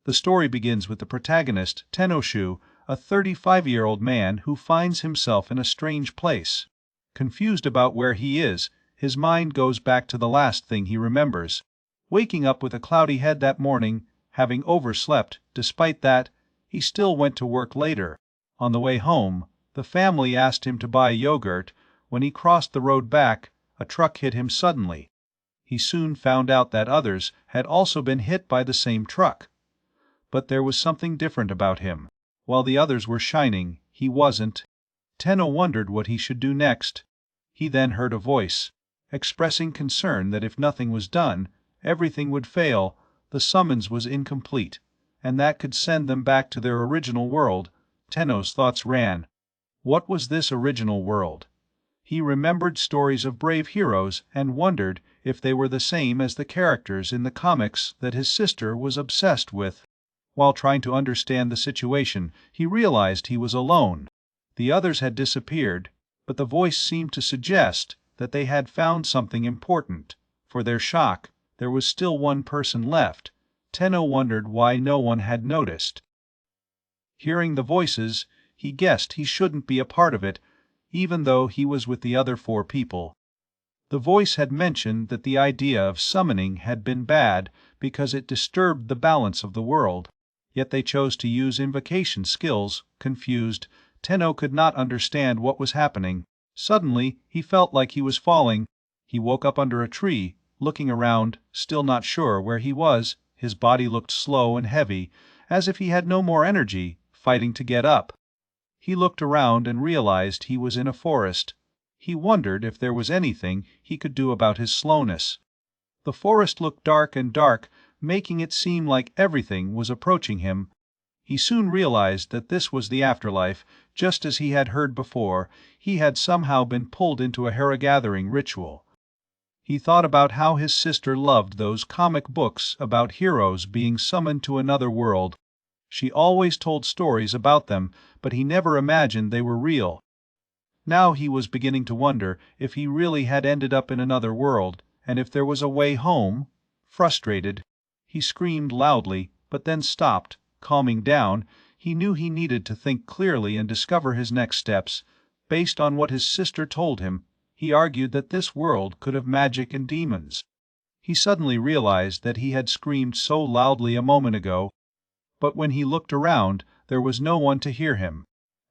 The story begins with the protagonist, Tennoshu, a 35-year-old man who finds himself in a strange place. Confused about where he is, his mind goes back to the last thing he remembers, waking up with a cloudy head that morning, having overslept. Despite that, he still went to work later. On the way home, the family asked him to buy yogurt. When he crossed the road back, a truck hit him suddenly. He soon found out that others had also been hit by the same truck. But there was something different about him. While the others were shining, he wasn't. Tenno wondered what he should do next. He then heard a voice, expressing concern that if nothing was done, everything would fail, the summons was incomplete, and that could send them back to their original world. Tenno's thoughts ran. What was this original world? He remembered stories of brave heroes and wondered if they were the same as the characters in the comics that his sister was obsessed with. While trying to understand the situation, he realized he was alone. The others had disappeared, but the voice seemed to suggest that they had found something important. For their shock, there was still one person left. Tenno wondered why no one had noticed. Hearing the voices, he guessed he shouldn't be a part of it, even though he was with the other 4 people. The voice had mentioned that the idea of summoning had been bad because it disturbed the balance of the world. Yet they chose to use invocation skills. Confused, Tenno could not understand what was happening. Suddenly, he felt like he was falling. He woke up under a tree, looking around, still not sure where he was. His body looked slow and heavy, as if he had no more energy, fighting to get up. He looked around and realized he was in a forest. He wondered if there was anything he could do about his slowness. The forest looked dark and dark, making it seem like everything was approaching him. He soon realized that this was the afterlife. Just as he had heard before, he had somehow been pulled into a hera-gathering ritual. He thought about how his sister loved those comic books about heroes being summoned to another world. She always told stories about them, but he never imagined they were real. Now he was beginning to wonder if he really had ended up in another world, and if there was a way home. Frustrated, he screamed loudly, but then stopped. Calming down, he knew he needed to think clearly and discover his next steps. Based on what his sister told him, he argued that this world could have magic and demons. He suddenly realized that he had screamed so loudly a moment ago, but when he looked around, there was no one to hear him.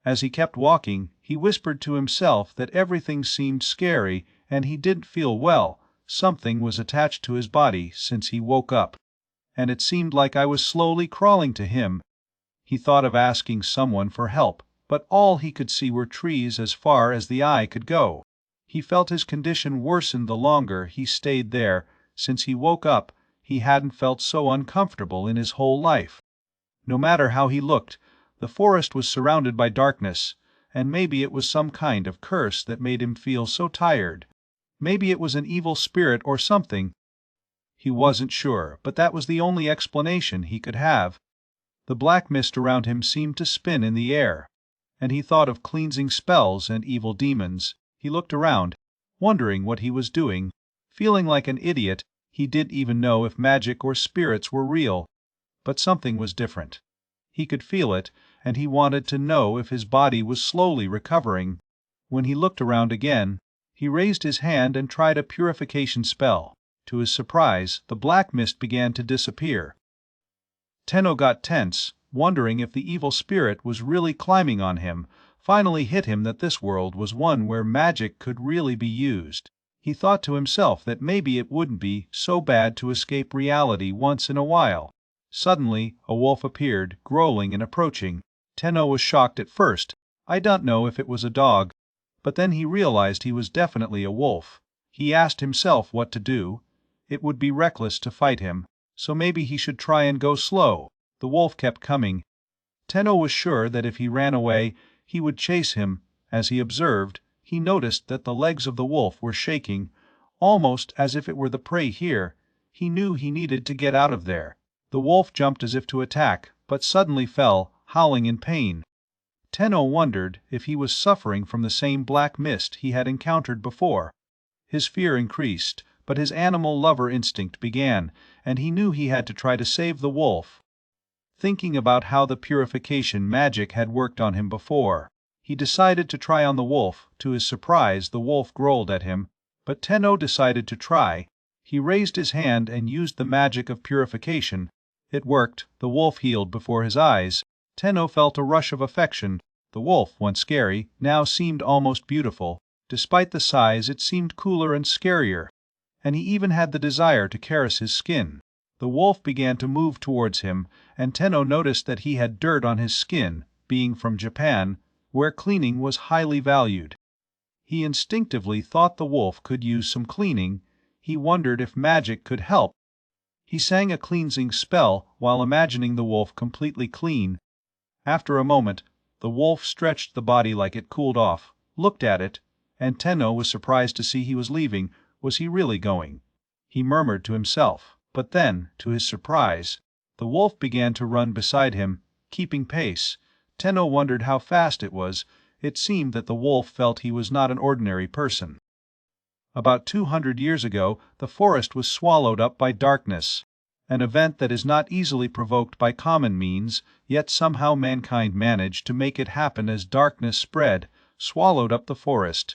As he kept walking, he whispered to himself that everything seemed scary and he didn't feel well. Something was attached to his body since he woke up, and it seemed like I was slowly crawling to him. He thought of asking someone for help, but all he could see were trees as far as the eye could go. He felt his condition worsen the longer he stayed there. Since he woke up, he hadn't felt so uncomfortable in his whole life. No matter how he looked, the forest was surrounded by darkness, and maybe it was some kind of curse that made him feel so tired. Maybe it was an evil spirit or something. He wasn't sure, but that was the only explanation he could have. The black mist around him seemed to spin in the air, and he thought of cleansing spells and evil demons. He looked around, wondering what he was doing. Feeling like an idiot, he didn't even know if magic or spirits were real. But something was different. He could feel it, and he wanted to know if his body was slowly recovering. When he looked around again, he raised his hand and tried a purification spell. To his surprise, the black mist began to disappear. Tenno got tense, wondering if the evil spirit was really climbing on him. Finally hit him that this world was one where magic could really be used. He thought to himself that maybe it wouldn't be so bad to escape reality once in a while. Suddenly, a wolf appeared, growling and approaching. Tenno was shocked at first. I don't know if it was a dog. But then he realized he was definitely a wolf. He asked himself what to do. It would be reckless to fight him, so maybe he should try and go slow. The wolf kept coming. Tenno was sure that if he ran away, he would chase him. As he observed, he noticed that the legs of the wolf were shaking, almost as if it were the prey here. He knew he needed to get out of there. The wolf jumped as if to attack, but suddenly fell, howling in pain. Tenno wondered if he was suffering from the same black mist he had encountered before. His fear increased, but his animal lover instinct began, and he knew he had to try to save the wolf. thinking about how the purification magic had worked on him before. He decided to try on the wolf. To his surprise, the wolf growled at him, but Tenno decided to try. He raised his hand and used the magic of purification. It worked. The wolf healed before his eyes. Tenno felt a rush of affection. The wolf, once scary, now seemed almost beautiful. Despite the size, it seemed cooler and scarier. And he even had the desire to caress his skin. The wolf began to move towards him, and Tenno noticed that he had dirt on his skin, being from Japan, where cleaning was highly valued. He instinctively thought the wolf could use some cleaning. He wondered if magic could help. He sang a cleansing spell while imagining the wolf completely clean. After a moment, the wolf stretched the body like it cooled off, looked at it, and Tenno was surprised to see he was leaving. Was he really going? He murmured to himself, but then, to his surprise, the wolf began to run beside him, keeping pace. Tenno wondered how fast it was. It seemed that the wolf felt he was not an ordinary person. About 200 years ago, the forest was swallowed up by darkness, an event that is not easily provoked by common means, yet somehow mankind managed to make it happen as darkness spread, swallowed up the forest,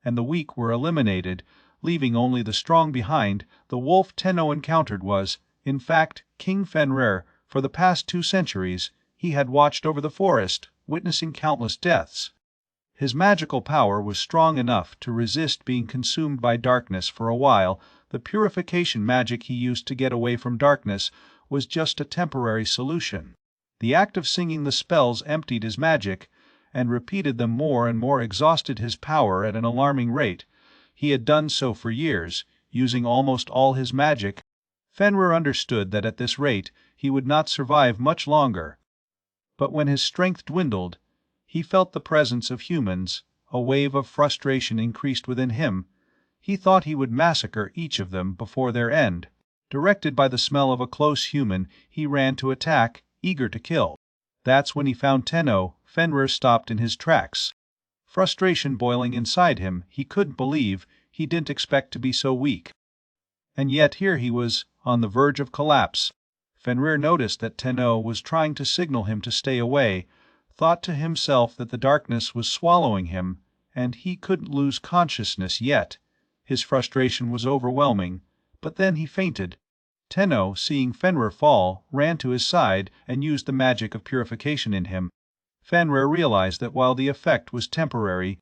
and the weak were eliminated, leaving only the strong behind. The wolf Tenno encountered was, in fact, King Fenrir. For the past 2 centuries, he had watched over the forest, witnessing countless deaths. His magical power was strong enough to resist being consumed by darkness for a while. The purification magic he used to get away from darkness was just a temporary solution. The act of singing the spells emptied his magic, and repeated them more and more exhausted his power at an alarming rate. He had done so for years, using almost all his magic. Fenrir understood that at this rate he would not survive much longer. But when his strength dwindled, he felt the presence of humans. A wave of frustration increased within him. He thought he would massacre each of them before their end. Directed by the smell of a close human, he ran to attack, eager to kill. That's when he found Tenno. Fenrir stopped in his tracks. Frustration boiling inside him, he couldn't believe. He didn't expect to be so weak. And yet here he was, on the verge of collapse. Fenrir noticed that Tenno was trying to signal him to stay away, thought to himself that the darkness was swallowing him, and he couldn't lose consciousness yet. His frustration was overwhelming, but then he fainted. Tenno, seeing Fenrir fall, ran to his side and used the magic of purification in him. Fenrir realized that while the effect was temporary,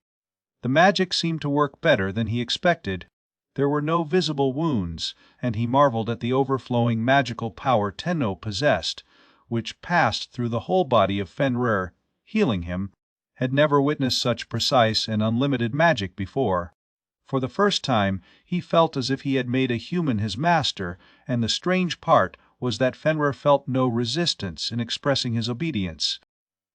the magic seemed to work better than he expected. There were no visible wounds, and he marveled at the overflowing magical power Tenno possessed, which passed through the whole body of Fenrir, healing him. Had never witnessed such precise and unlimited magic before. For the first time, he felt as if he had made a human his master, and the strange part was that Fenrir felt no resistance in expressing his obedience.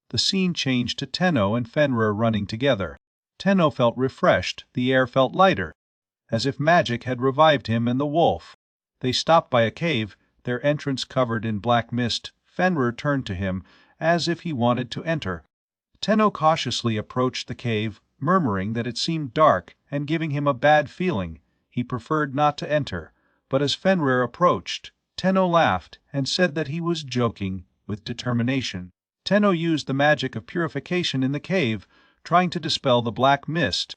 The scene changed to Tenno and Fenrir running together. Tenno felt refreshed, the air felt lighter, as if magic had revived him and the wolf. They stopped by a cave, their entrance covered in black mist. Fenrir turned to him, as if he wanted to enter. Tenno cautiously approached the cave, murmuring that it seemed dark and giving him a bad feeling. He preferred not to enter, but as Fenrir approached, Tenno laughed and said that he was joking, with determination. Tenno used the magic of purification in the cave, trying to dispel the black mist.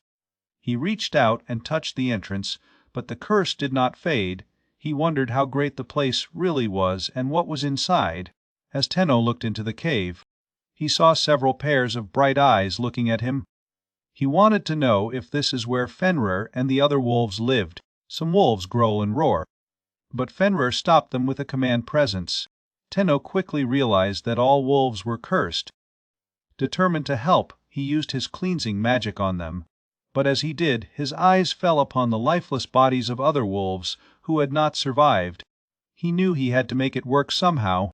He reached out and touched the entrance, but the curse did not fade. He wondered how great the place really was and what was inside. As Tenno looked into the cave, he saw several pairs of bright eyes looking at him. He wanted to know if this is where Fenrir and the other wolves lived. Some wolves growl and roar, but Fenrir stopped them with a command presence. Tenno quickly realized that all wolves were cursed. Determined to help, he used his cleansing magic on them. But as he did, his eyes fell upon the lifeless bodies of other wolves who had not survived. He knew he had to make it work somehow.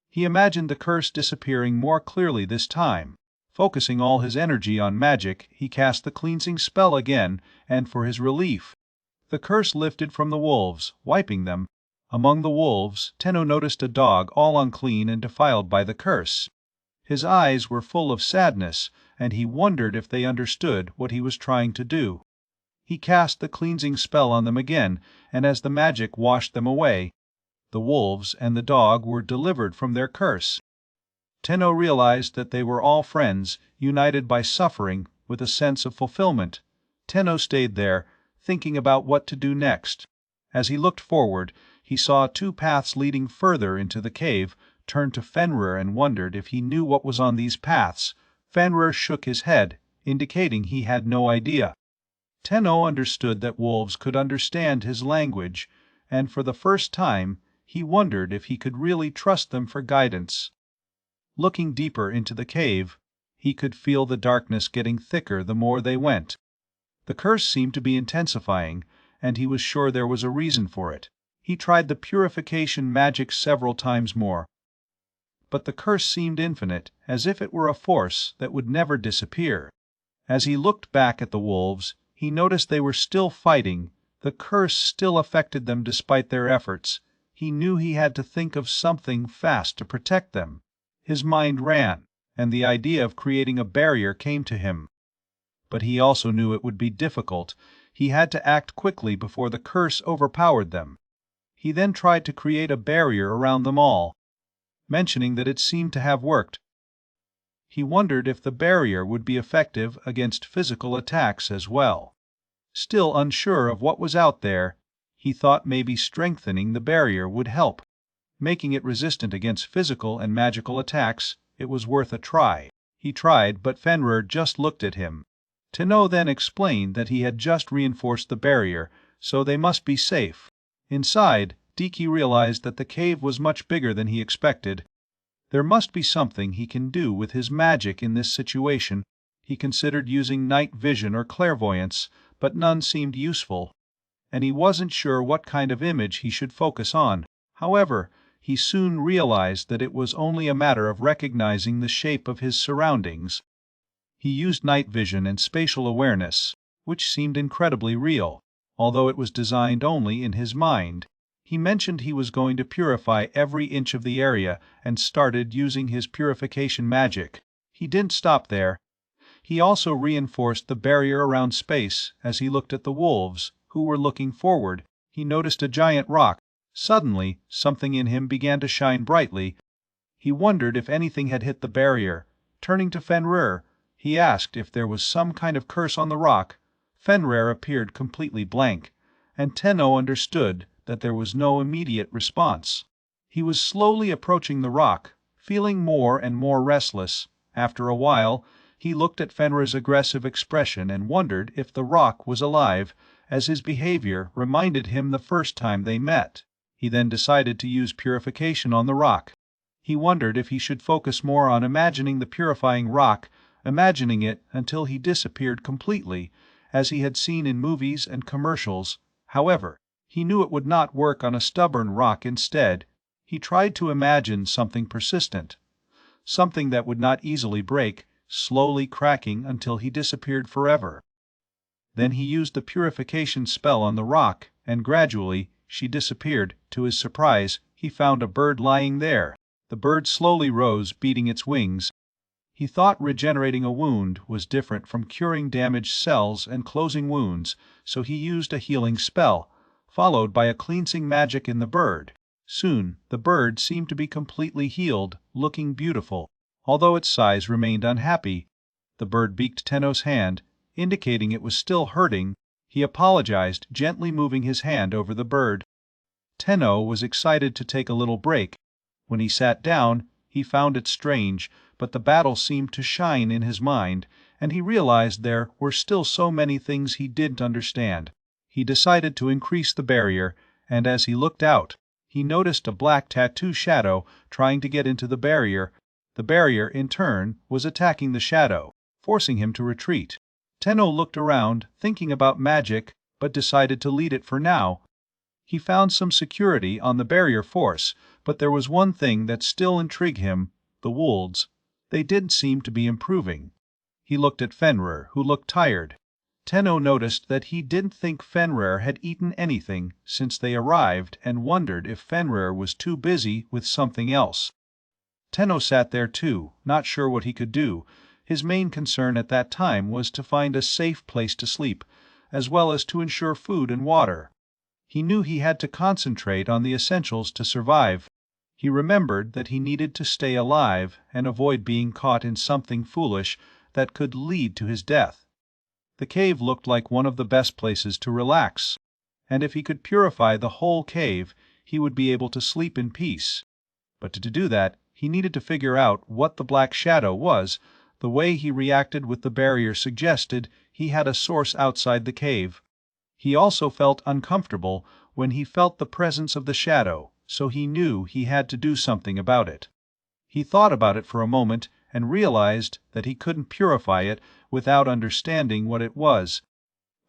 He imagined the curse disappearing more clearly this time. Focusing all his energy on magic, he cast the cleansing spell again, and for his relief, the curse lifted from the wolves, wiping them. Among the wolves, Tenno noticed a dog all unclean and defiled by the curse. His eyes were full of sadness, and he wondered if they understood what he was trying to do. He cast the cleansing spell on them again, and as the magic washed them away, The wolves and the dog were delivered from their curse. Tenno realized that they were all friends, united by suffering, with a sense of fulfillment. Tenno stayed there, thinking about what to do next. As he looked forward, he saw two paths leading further into the cave, turned to Fenrir and wondered if he knew what was on these paths. Fenrir shook his head, indicating he had no idea. Tenno understood that wolves could understand his language, and for the first time he wondered if he could really trust them for guidance. Looking deeper into the cave, he could feel the darkness getting thicker the more they went. The curse seemed to be intensifying, and he was sure there was a reason for it. He tried the purification magic several times more. But the curse seemed infinite, as if it were a force that would never disappear. As he looked back at the wolves, he noticed they were still fighting. The curse still affected them despite their efforts. He knew he had to think of something fast to protect them. His mind ran, and the idea of creating a barrier came to him. But he also knew it would be difficult. He had to act quickly before the curse overpowered them. He then tried to create a barrier around them all, mentioning that it seemed to have worked. He wondered if the barrier would be effective against physical attacks as well. Still unsure of what was out there, he thought maybe strengthening the barrier would help. Making it resistant against physical and magical attacks, it was worth a try. He tried, but Fenrir just looked at him. Tenno then explained that he had just reinforced the barrier, so they must be safe. Inside, Diki realized that the cave was much bigger than he expected. There must be something he can do with his magic in this situation. He considered using night vision or clairvoyance, but none seemed useful, and he wasn't sure what kind of image he should focus on. However, he soon realized that it was only a matter of recognizing the shape of his surroundings. He used night vision and spatial awareness, which seemed incredibly real, although it was designed only in his mind. He mentioned he was going to purify every inch of the area and started using his purification magic. He didn't stop there. He also reinforced the barrier around space. As he looked at the wolves, who were looking forward, he noticed a giant rock. Suddenly, something in him began to shine brightly. He wondered if anything had hit the barrier. Turning to Fenrir, he asked if there was some kind of curse on the rock. Fenrir appeared completely blank, and Tenno understood that there was no immediate response. He was slowly approaching the rock, feeling more and more restless. After a while, he looked at Fenrir's aggressive expression and wondered if the rock was alive, as his behavior reminded him the first time they met. He then decided to use purification on the rock. He wondered if he should focus more on imagining the purifying rock, imagining it until he disappeared completely, as he had seen in movies and commercials. However, he knew it would not work on a stubborn rock. Instead, he tried to imagine something persistent, something that would not easily break, slowly cracking until he disappeared forever. Then he used the purification spell on the rock, and gradually she disappeared. To his surprise, he found a bird lying there. The bird slowly rose, beating its wings. He thought regenerating a wound was different from curing damaged cells and closing wounds, so he used a healing spell, followed by a cleansing magic in the bird. Soon, the bird seemed to be completely healed, looking beautiful, although its size remained unhappy. The bird beaked Tenno's hand, indicating it was still hurting. He apologized, gently moving his hand over the bird. Tenno was excited to take a little break. When he sat down, he found it strange, but the battle seemed to shine in his mind, and he realized there were still so many things he didn't understand. He decided to increase the barrier, and as he looked out, he noticed a black tattoo shadow trying to get into the barrier. The barrier, in turn, was attacking the shadow, forcing him to retreat. Tenno looked around, thinking about magic, but decided to lead it for now. He found some security on the barrier force, but there was one thing that still intrigued him: the wolves. They didn't seem to be improving. He looked at Fenrir, who looked tired. Tenno noticed that he didn't think Fenrir had eaten anything since they arrived and wondered if Fenrir was too busy with something else. Tenno sat there too, not sure what he could do. His main concern at that time was to find a safe place to sleep, as well as to ensure food and water. He knew he had to concentrate on the essentials to survive. He remembered that he needed to stay alive and avoid being caught in something foolish that could lead to his death. The cave looked like one of the best places to relax, and if he could purify the whole cave, he would be able to sleep in peace. But to do that, he needed to figure out what the black shadow was. The way he reacted with the barrier suggested he had a source outside the cave. He also felt uncomfortable when he felt the presence of the shadow, so he knew he had to do something about it. He thought about it for a moment and realized that he couldn't purify it without understanding what it was.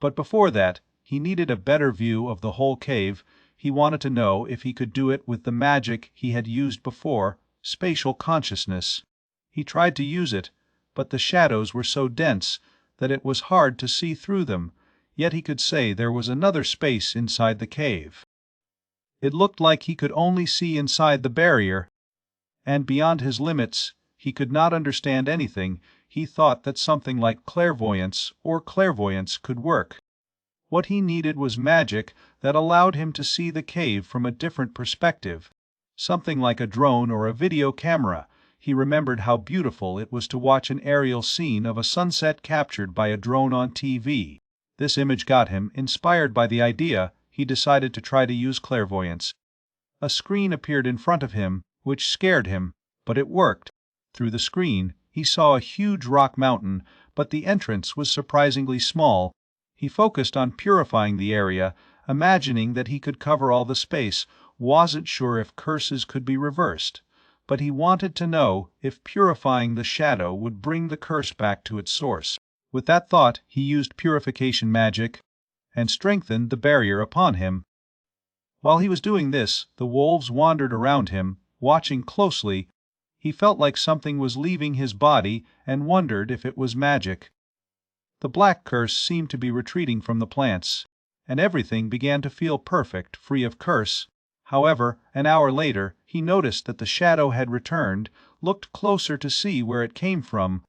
But before that, he needed a better view of the whole cave. He wanted to know if he could do it with the magic he had used before, spatial consciousness. He tried to use it, but the shadows were so dense that it was hard to see through them, yet he could say there was another space inside the cave. It looked like he could only see inside the barrier, and beyond his limits, he could not understand anything. He thought that something like clairvoyance or clairvoyance could work. What he needed was magic that allowed him to see the cave from a different perspective. Something like a drone or a video camera. He remembered how beautiful it was to watch an aerial scene of a sunset captured by a drone on TV. This image got him. Inspired by the idea, he decided to try to use clairvoyance. A screen appeared in front of him, which scared him, but it worked. Through the screen, he saw a huge rock mountain, but the entrance was surprisingly small. He focused on purifying the area, imagining that he could cover all the space, wasn't sure if curses could be reversed. But he wanted to know if purifying the shadow would bring the curse back to its source. With that thought, he used purification magic and strengthened the barrier upon him. While he was doing this, the wolves wandered around him, watching closely. He felt like something was leaving his body and wondered if it was magic. The black curse seemed to be retreating from the plants, and everything began to feel perfect, free of curse. However, an hour later, he noticed that the shadow had returned, looked closer to see where it came from,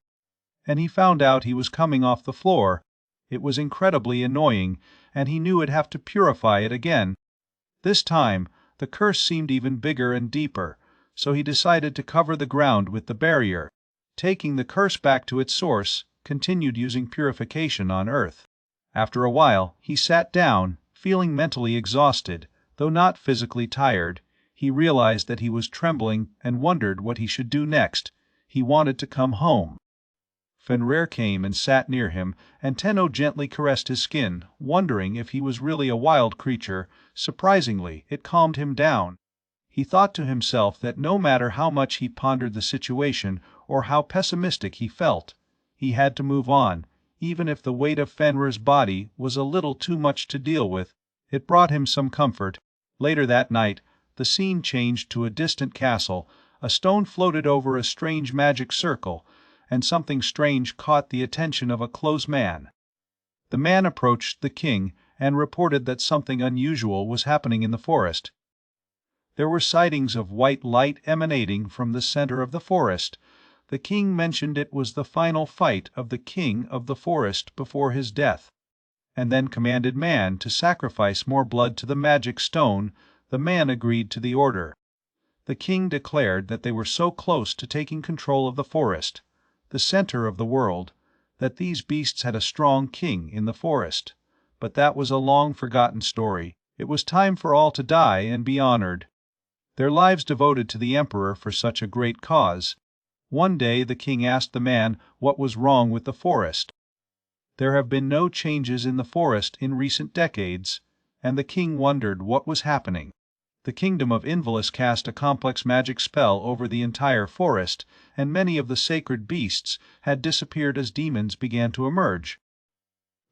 and he found out he was coming off the floor. It was incredibly annoying, and he knew he'd have to purify it again. This time, the curse seemed even bigger and deeper, so he decided to cover the ground with the barrier. Taking the curse back to its source, continued using purification on Earth. After a while, he sat down, feeling mentally exhausted, though not physically tired. He realized that he was trembling and wondered what he should do next. He wanted to come home. Fenrir came and sat near him, and Tenno gently caressed his skin, wondering if he was really a wild creature. Surprisingly, it calmed him down. He thought to himself that no matter how much he pondered the situation or how pessimistic he felt, he had to move on, even if the weight of Fenrir's body was a little too much to deal with. It brought him some comfort. Later that night, the scene changed to a distant castle. A stone floated over a strange magic circle, and something strange caught the attention of a close man. The man approached the king and reported that something unusual was happening in the forest. There were sightings of white light emanating from the center of the forest. The king mentioned it was the final fight of the king of the forest before his death, and then commanded man to sacrifice more blood to the magic stone. The man agreed to the order. The king declared that they were so close to taking control of the forest, the center of the world, that these beasts had a strong king in the forest. But that was a long-forgotten story. It was time for all to die and be honored, their lives devoted to the emperor for such a great cause. One day the king asked the man what was wrong with the forest. There have been no changes in the forest in recent decades, and the king wondered what was happening. The kingdom of Invalis cast a complex magic spell over the entire forest, and many of the sacred beasts had disappeared as demons began to emerge.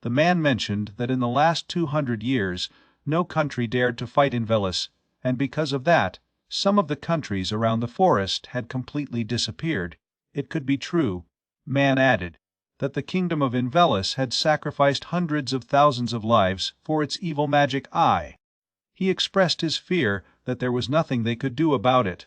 The man mentioned that in the last 200 years, no country dared to fight Invalis, and because of that, some of the countries around the forest had completely disappeared. It could be true, man added, that the kingdom of Invalis had sacrificed hundreds of thousands of lives for its evil magic eye. He expressed his fear that there was nothing they could do about it.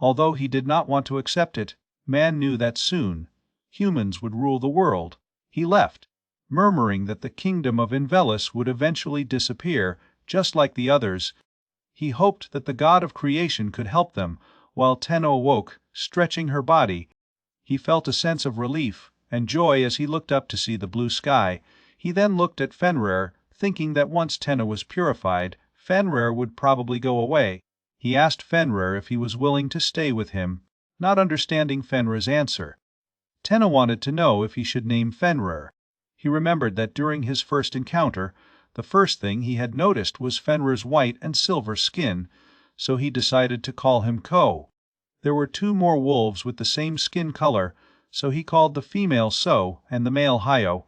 Although he did not want to accept it, man knew that soon humans would rule the world. He left, murmuring that the kingdom of Invalis would eventually disappear, just like the others. He hoped that the god of creation could help them. While Tenno woke, stretching her body, he felt a sense of relief and joy as he looked up to see the blue sky. He then looked at Fenrir, thinking that once Tenno was purified, Fenrir would probably go away. He asked Fenrir if he was willing to stay with him, not understanding Fenrir's answer. Tenno wanted to know if he should name Fenrir. He remembered that during his first encounter, the first thing he had noticed was Fenrir's white and silver skin, so he decided to call him Ko. There were two more wolves with the same skin color, so he called the female So and the male Hyo.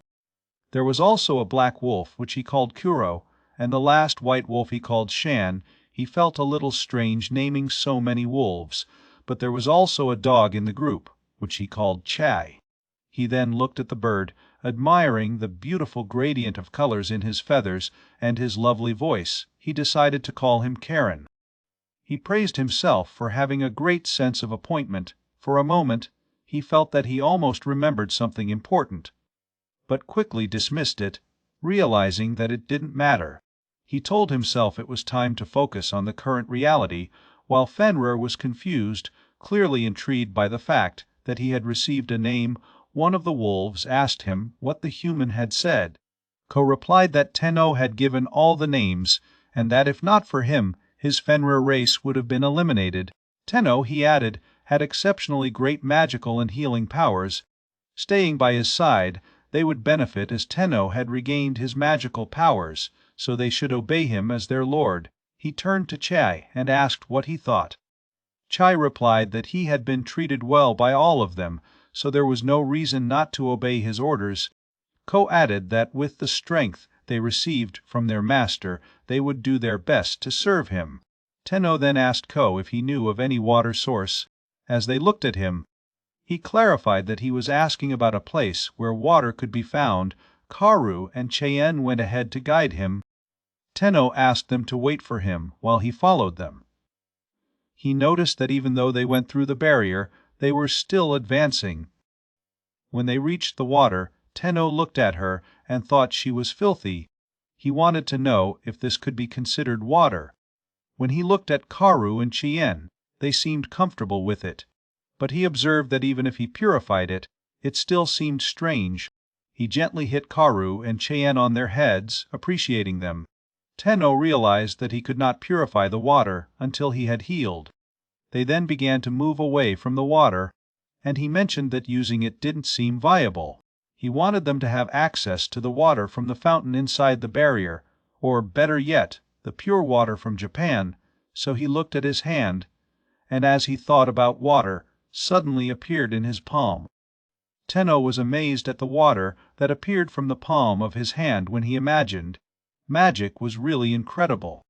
There was also a black wolf which he called Kuro, and the last white wolf he called Shan. He felt a little strange naming so many wolves, but there was also a dog in the group, which he called Chai. He then looked at the bird, admiring the beautiful gradient of colors in his feathers and his lovely voice. He decided to call him Karen. He praised himself for having a great sense of appointment. For a moment, he felt that he almost remembered something important, but quickly dismissed it, realizing that it didn't matter. He told himself it was time to focus on the current reality, while Fenrir was confused, clearly intrigued by the fact that he had received a name. One of the wolves asked him what the human had said. Ko replied that Tenno had given all the names, and that if not for him, his Fenrir race would have been eliminated. Tenno, he added, had exceptionally great magical and healing powers. Staying by his side, they would benefit as Tenno had regained his magical powers, so they should obey him as their lord. He turned to Chai and asked what he thought. Chai replied that he had been treated well by all of them, so there was no reason not to obey his orders. Ko added that with the strength they received from their master, they would do their best to serve him. Tenno then asked Ko if he knew of any water source. As they looked at him, he clarified that he was asking about a place where water could be found. Karu and Cheyenne went ahead to guide him. Tenno asked them to wait for him while he followed them. He noticed that even though they went through the barrier, they were still advancing. When they reached the water, Tenno looked at her and thought she was filthy. He wanted to know if this could be considered water. When he looked at Karu and Chien, they seemed comfortable with it. But he observed that even if he purified it, it still seemed strange. He gently hit Karu and Chien on their heads, appreciating them. Tenno realized that he could not purify the water until he had healed. They then began to move away from the water, and he mentioned that using it didn't seem viable. He wanted them to have access to the water from the fountain inside the barrier, or better yet, the pure water from Japan, so he looked at his hand, and as he thought about water, suddenly appeared in his palm. Tenno was amazed at the water that appeared from the palm of his hand when he imagined. Magic was really incredible.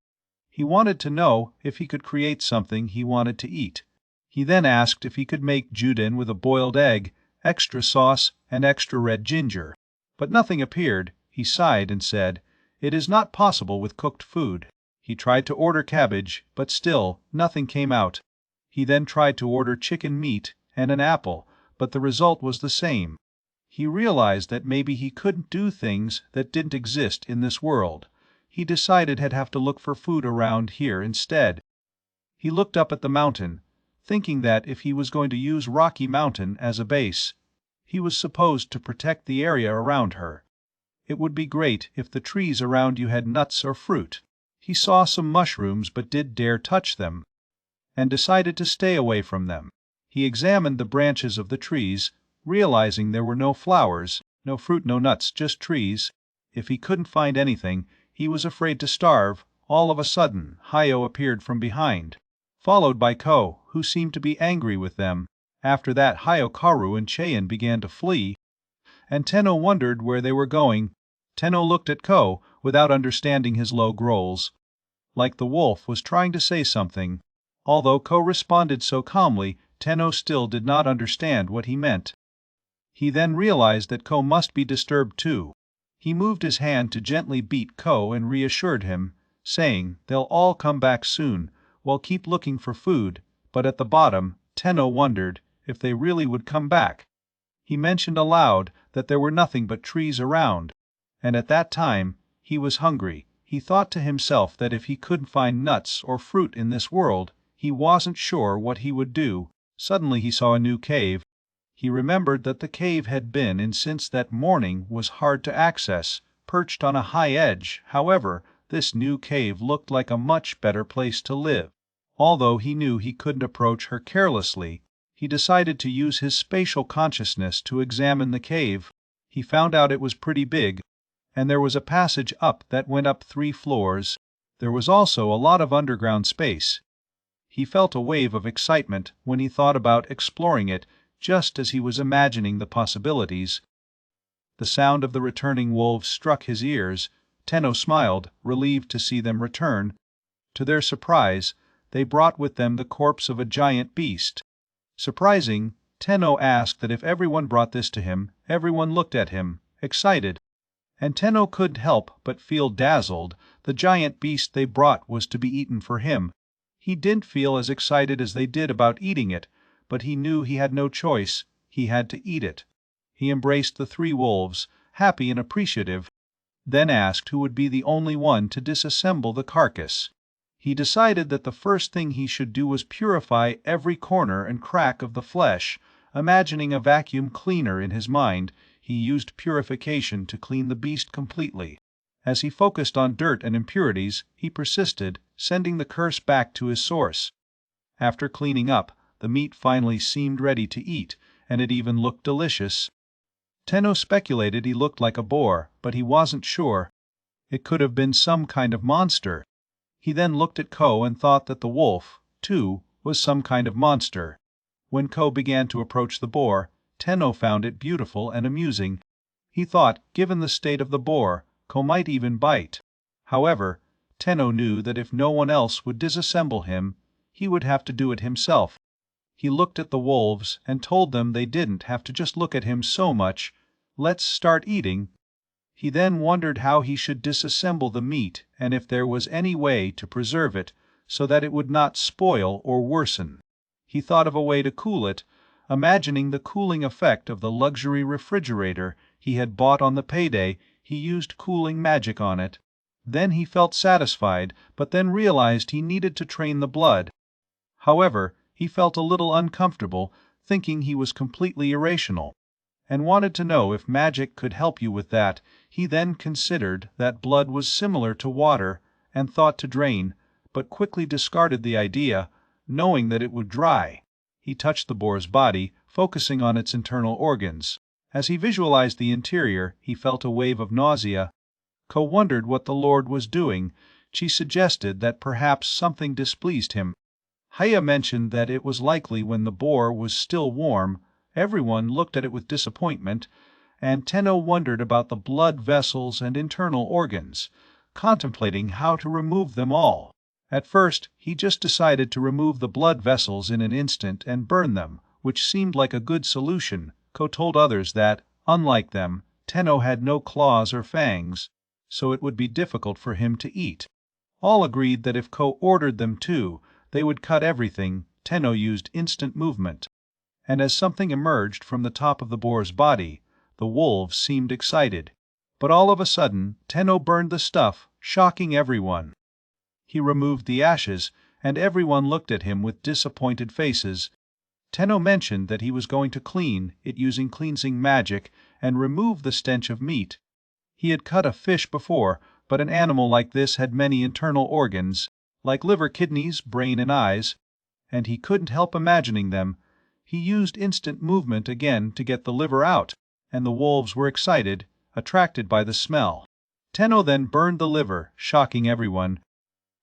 He wanted to know if he could create something he wanted to eat. He then asked if he could make juden with a boiled egg, extra sauce, and extra red ginger. But nothing appeared. He sighed and said, "It is not possible with cooked food." He tried to order cabbage, but still nothing came out. He then tried to order chicken meat and an apple, but the result was the same. He realized that maybe he couldn't do things that didn't exist in this world. He decided he'd have to look for food around here instead. He looked up at the mountain, thinking that if he was going to use Rocky Mountain as a base, he was supposed to protect the area around her. It would be great if the trees around you had nuts or fruit. He saw some mushrooms but did dare touch them, and decided to stay away from them. He examined the branches of the trees, realizing there were no flowers, no fruit, no nuts, just trees. If he couldn't find anything, he was afraid to starve. All of a sudden, Hyo appeared from behind, followed by Ko, who seemed to be angry with them. After that, Hyo, Karu, and Cheyenne began to flee, and Tenno wondered where they were going. Tenno looked at Ko without understanding his low growls, like the wolf was trying to say something. Although Ko responded so calmly, Tenno still did not understand what he meant. He then realized that Ko must be disturbed too. He moved his hand to gently beat Ko and reassured him, saying, "They'll all come back soon. We'll keep looking for food." But at the bottom, Tenno wondered if they really would come back. He mentioned aloud that there were nothing but trees around, and at that time he was hungry. He thought to himself that if he couldn't find nuts or fruit in this world, he wasn't sure what he would do. Suddenly he saw a new cave. He remembered that the cave had been in since that morning was hard to access, perched on a high edge. However, this new cave looked like a much better place to live. Although he knew he couldn't approach her carelessly, he decided to use his spatial consciousness to examine the cave. He found out it was pretty big, and there was a passage up that went up 3 floors. There was also a lot of underground space. He felt a wave of excitement when he thought about exploring it, just as he was imagining the possibilities. The sound of the returning wolves struck his ears. Tenno smiled, relieved to see them return. To their surprise, they brought with them the corpse of a giant beast. Surprising, Tenno asked that if everyone brought this to him. Everyone looked at him, excited. And Tenno couldn't help but feel dazzled. The giant beast they brought was to be eaten for him. He didn't feel as excited as they did about eating it, but he knew he had no choice. He had to eat it. He embraced the 3 wolves, happy and appreciative, then asked who would be the only one to disassemble the carcass. He decided that the first thing he should do was purify every corner and crack of the flesh. Imagining a vacuum cleaner in his mind, he used purification to clean the beast completely. As he focused on dirt and impurities, he persisted, sending the curse back to his source. After cleaning up, the meat finally seemed ready to eat, and it even looked delicious. Tenno speculated he looked like a boar, but he wasn't sure. It could have been some kind of monster. He then looked at Ko and thought that the wolf, too, was some kind of monster. When Ko began to approach the boar, Tenno found it beautiful and amusing. He thought, given the state of the boar, Ko might even bite. However, Tenno knew that if no one else would disassemble him, he would have to do it himself. He looked at the wolves and told them they didn't have to just look at him so much. Let's start eating. He then wondered how he should disassemble the meat and if there was any way to preserve it so that it would not spoil or worsen. He thought of a way to cool it, imagining the cooling effect of the luxury refrigerator he had bought on the payday. He used cooling magic on it. Then he felt satisfied, but then realized he needed to train the blood. However, he felt a little uncomfortable, thinking he was completely irrational, and wanted to know if magic could help you with that. He then considered that blood was similar to water and thought to drain, but quickly discarded the idea, knowing that it would dry. He touched the boar's body, focusing on its internal organs. As he visualized the interior, he felt a wave of nausea. Ko wondered what the Lord was doing. She suggested that perhaps something displeased him. Haya mentioned that it was likely when the boar was still warm. Everyone looked at it with disappointment, and Tenno wondered about the blood vessels and internal organs, contemplating how to remove them all. At first, he just decided to remove the blood vessels in an instant and burn them, which seemed like a good solution. Ko told others that, unlike them, Tenno had no claws or fangs, so it would be difficult for him to eat. All agreed that if Ko ordered them to, they would cut everything. Tenno used instant movement, and as something emerged from the top of the boar's body, the wolves seemed excited. But all of a sudden, Tenno burned the stuff, shocking everyone. He removed the ashes, and everyone looked at him with disappointed faces. Tenno mentioned that he was going to clean it using cleansing magic and remove the stench of meat. He had cut a fish before, but an animal like this had many internal organs, like liver, kidneys, brain and eyes, and he couldn't help imagining them. He used instant movement again to get the liver out, and the wolves were excited, attracted by the smell. Tenno then burned the liver, shocking everyone.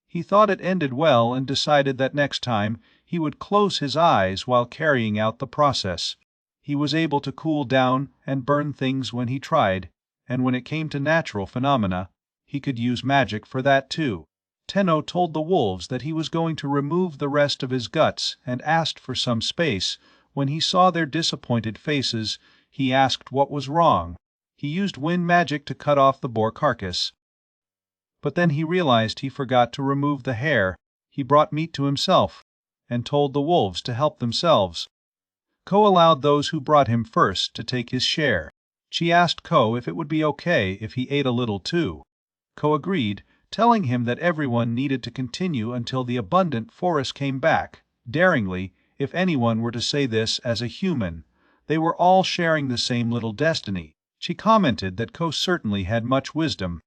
He thought it ended well and decided that next time he would close his eyes while carrying out the process. He was able to cool down and burn things when he tried, and when it came to natural phenomena, he could use magic for that too. Tenno told the wolves that he was going to remove the rest of his guts and asked for some space. When he saw their disappointed faces, he asked what was wrong. He used wind magic to cut off the boar carcass. But then he realized he forgot to remove the hair. He brought meat to himself, and told the wolves to help themselves. Ko allowed those who brought him first to take his share. She asked Ko if it would be okay if he ate a little too. Ko agreed, telling him that everyone needed to continue until the abundant forest came back. Daringly, if anyone were to say this as a human, they were all sharing the same little destiny. She commented that Ko certainly had much wisdom.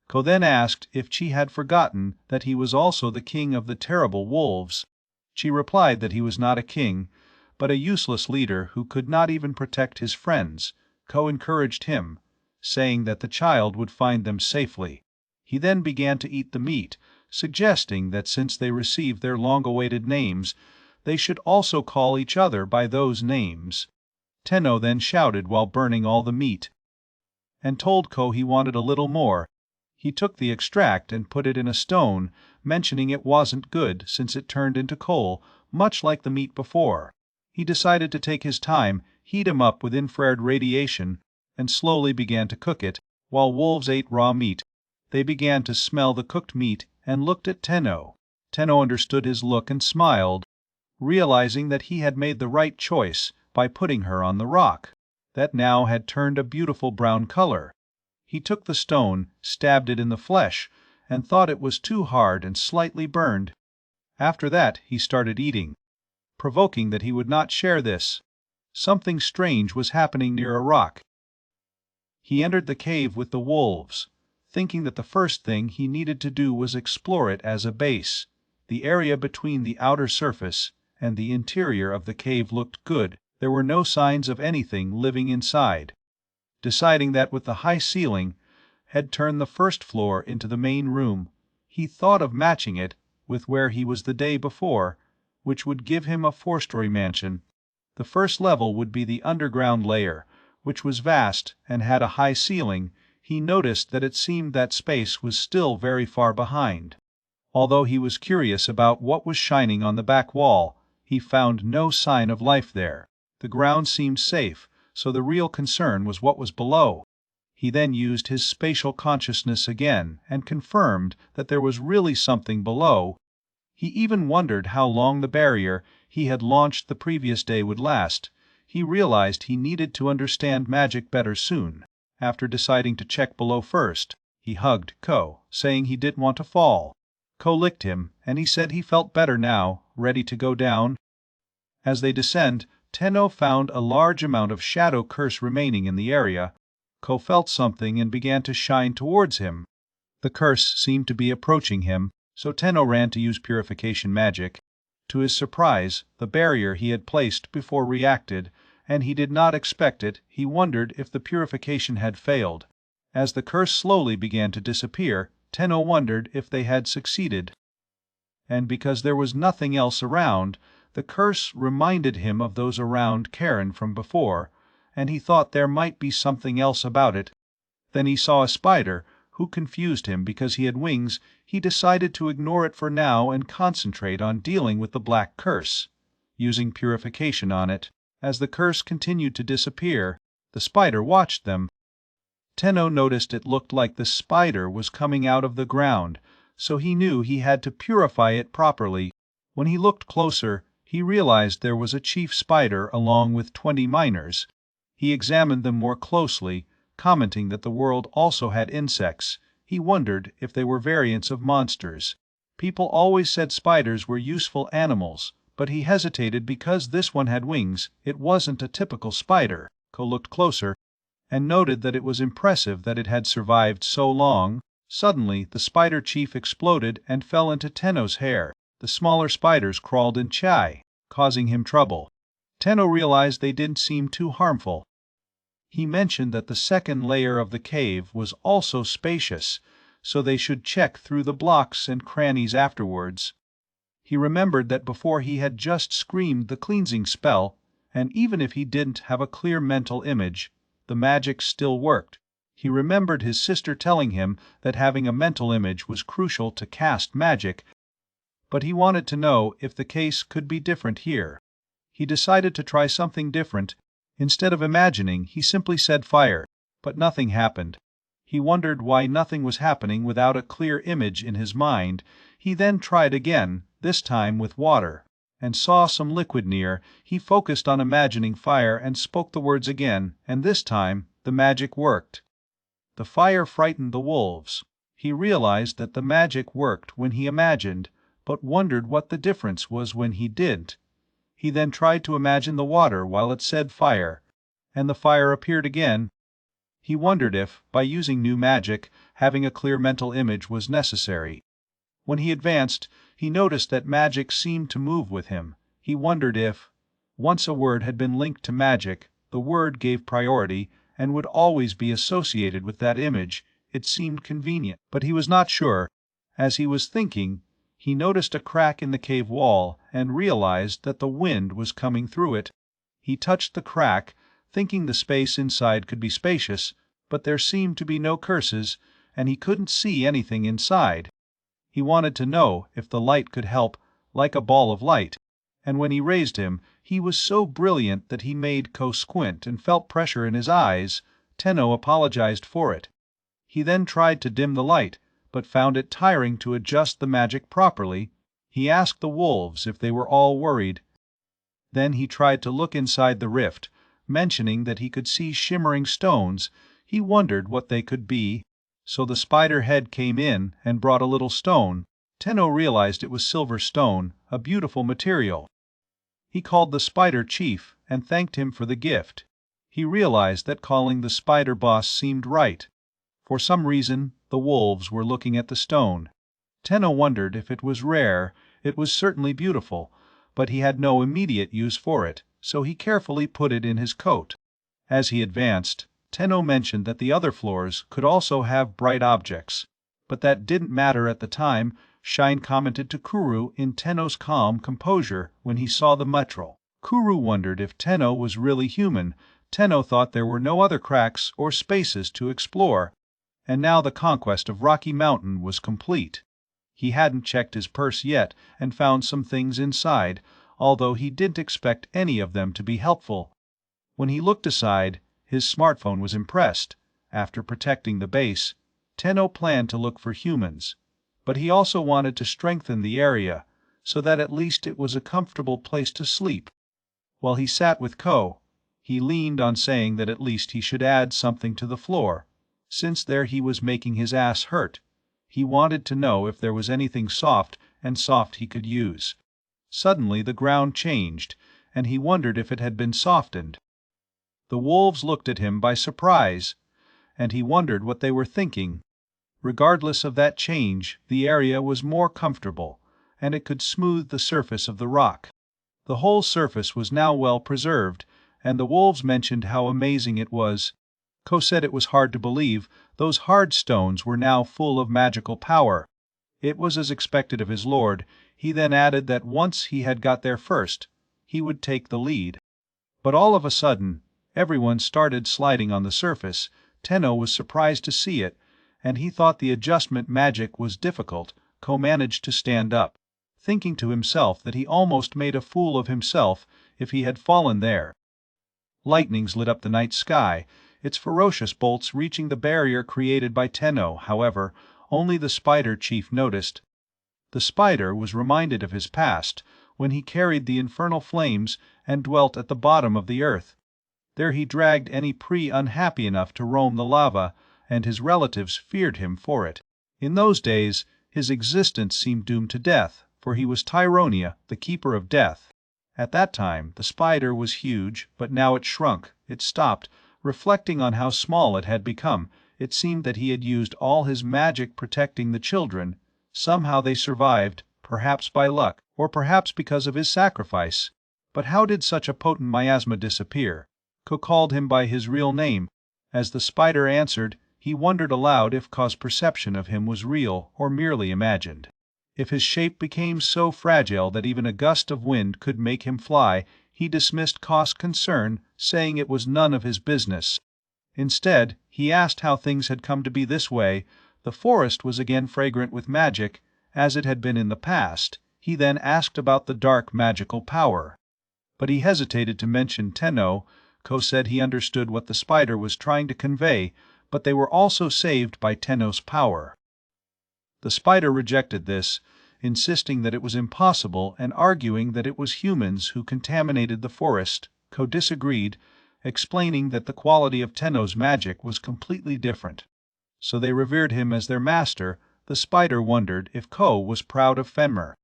Ko then asked if Chi had forgotten that he was also the king of the terrible wolves. Chi replied that he was not a king, but a useless leader who could not even protect his friends. Ko encouraged him, saying that the child would find them safely. He then began to eat the meat, suggesting that since they received their long-awaited names, they should also call each other by those names. Tenno then shouted while burning all the meat, and told Ko he wanted a little more. He took the extract and put it in a stone, mentioning it wasn't good since it turned into coal, much like the meat before. He decided to take his time, heat him up with infrared radiation, and slowly began to cook it. While wolves ate raw meat, they began to smell the cooked meat and looked at Tenno. Tenno understood his look and smiled, realizing that he had made the right choice by putting her on the rock, that now had turned a beautiful brown color. He took the stone, stabbed it in the flesh, and thought it was too hard and slightly burned. After that he started eating, provoking that he would not share this. Something strange was happening near a rock. He entered the cave with the wolves, thinking that the first thing he needed to do was explore it as a base. The area between the outer surface and the interior of the cave looked good. There were no signs of anything living inside. Deciding that with the high ceiling had turned the first floor into the main room, he thought of matching it with where he was the day before, which would give him a four-story mansion. The first level would be the underground layer, which was vast and had a high ceiling. He noticed that it seemed that space was still very far behind. Although he was curious about what was shining on the back wall, he found no sign of life there. The ground seemed safe, so the real concern was what was below. He then used his spatial consciousness again and confirmed that there was really something below. He even wondered how long the barrier he had launched the previous day would last. He realized he needed to understand magic better soon. After deciding to check below first, he hugged Ko, saying he didn't want to fall. Ko licked him, and he said he felt better now, ready to go down. As they descend, Tenno found a large amount of shadow curse remaining in the area. Ko felt something and began to shine towards him. The curse seemed to be approaching him, so Tenno ran to use purification magic. To his surprise, the barrier he had placed before reacted, and he did not expect it. He wondered if the purification had failed. As the curse slowly began to disappear, Tenno wondered if they had succeeded. And because there was nothing else around, the curse reminded him of those around Karen from before, and he thought there might be something else about it. Then he saw a spider, who confused him because he had wings. He decided to ignore it for now and concentrate on dealing with the black curse, using purification on it. As the curse continued to disappear, the spider watched them. Tenno noticed it looked like the spider was coming out of the ground, so he knew he had to purify it properly. When he looked closer, he realized there was a chief spider along with 20 minors. He examined them more closely, commenting that the world also had insects. He wondered if they were variants of monsters. People always said spiders were useful animals, but he hesitated because this one had wings. It wasn't a typical spider. Ko looked closer and noted that it was impressive that it had survived so long. Suddenly, the spider chief exploded and fell into Tenno's hair. The smaller spiders crawled in Chai, causing him trouble. Tenno realized they didn't seem too harmful. He mentioned that the second layer of the cave was also spacious, so they should check through the blocks and crannies afterwards. He remembered that before he had just screamed the cleansing spell, and even if he didn't have a clear mental image, the magic still worked. He remembered his sister telling him that having a mental image was crucial to cast magic, but he wanted to know if the case could be different here. He decided to try something different. Instead of imagining, he simply said fire, but nothing happened. He wondered why nothing was happening without a clear image in his mind. He then tried again, this time with water, and saw some liquid near. He focused on imagining fire and spoke the words again, and this time the magic worked. The fire frightened the wolves. He realized that the magic worked when he imagined, but wondered what the difference was when he didn't. He then tried to imagine the water while it said fire, and the fire appeared again. He wondered if, by using new magic, having a clear mental image was necessary. When he advanced, he noticed that magic seemed to move with him. He wondered if, once a word had been linked to magic, the word gave priority and would always be associated with that image. It seemed convenient, but he was not sure. As he was thinking, he noticed a crack in the cave wall and realized that the wind was coming through it. He touched the crack, thinking the space inside could be spacious, but there seemed to be no curses, and he couldn't see anything inside. He wanted to know if the light could help, like a ball of light, and when he raised him, he was so brilliant that he made Ko squint and felt pressure in his eyes. Tenno apologized for it. He then tried to dim the light, but found it tiring to adjust the magic properly. He asked the wolves if they were all worried. Then he tried to look inside the rift, mentioning that he could see shimmering stones. He wondered what they could be. So the spider head came in and brought a little stone. Tenno realized it was silver stone, a beautiful material. He called the spider chief and thanked him for the gift. He realized that calling the spider boss seemed right. For some reason, the wolves were looking at the stone. Tenno wondered if it was rare. It was certainly beautiful, but he had no immediate use for it, so he carefully put it in his coat. As he advanced, Tenno mentioned that the other floors could also have bright objects, but that didn't matter at the time. Shine commented to Kuru in Tenno's calm composure when he saw the metal. Kuru wondered if Tenno was really human. Tenno thought there were no other cracks or spaces to explore, and now the conquest of Rocky Mountain was complete. He hadn't checked his purse yet and found some things inside, although he didn't expect any of them to be helpful. When he looked aside, his smartphone was impressed. After protecting the base, Tenno planned to look for humans, but he also wanted to strengthen the area so that at least it was a comfortable place to sleep. While he sat with Ko, he leaned on saying that at least he should add something to the floor, since there he was making his ass hurt. He wanted to know if there was anything soft he could use. Suddenly the ground changed, and he wondered if it had been softened. The wolves looked at him by surprise, and he wondered what they were thinking. Regardless of that change, the area was more comfortable, and it could smooth the surface of the rock. The whole surface was now well preserved, and the wolves mentioned how amazing it was. Ko said it was hard to believe those hard stones were now full of magical power. It was as expected of his lord. He then added that once he had got there first, he would take the lead. But all of a sudden, everyone started sliding on the surface. Tenno was surprised to see it, and he thought the adjustment magic was difficult. Ko managed to stand up, thinking to himself that he almost made a fool of himself if he had fallen there. Lightnings lit up the night sky, its ferocious bolts reaching the barrier created by Tenno. However, only the spider chief noticed. The spider was reminded of his past, when he carried the infernal flames and dwelt at the bottom of the earth. There he dragged any prey unhappy enough to roam the lava, and his relatives feared him for it. In those days, his existence seemed doomed to death, for he was Tyronia, the keeper of death. At that time, the spider was huge, but now it shrunk. It stopped. Reflecting on how small it had become, it seemed that he had used all his magic protecting the children. Somehow they survived, perhaps by luck, or perhaps because of his sacrifice. But how did such a potent miasma disappear? Ko called him by his real name. As the spider answered, he wondered aloud if Ko's perception of him was real or merely imagined. If his shape became so fragile that even a gust of wind could make him fly, he dismissed Ko's concern, saying it was none of his business. Instead, he asked how things had come to be this way. The forest was again fragrant with magic, as it had been in the past. He then asked about the dark magical power. But he hesitated to mention Tenno. Ko said he understood what the spider was trying to convey, but they were also saved by Tenno's power. The spider rejected this, insisting that it was impossible and arguing that it was humans who contaminated the forest. Ko disagreed, explaining that the quality of Tenno's magic was completely different. so they revered him as their master. The spider wondered if Ko was proud of Fenrir.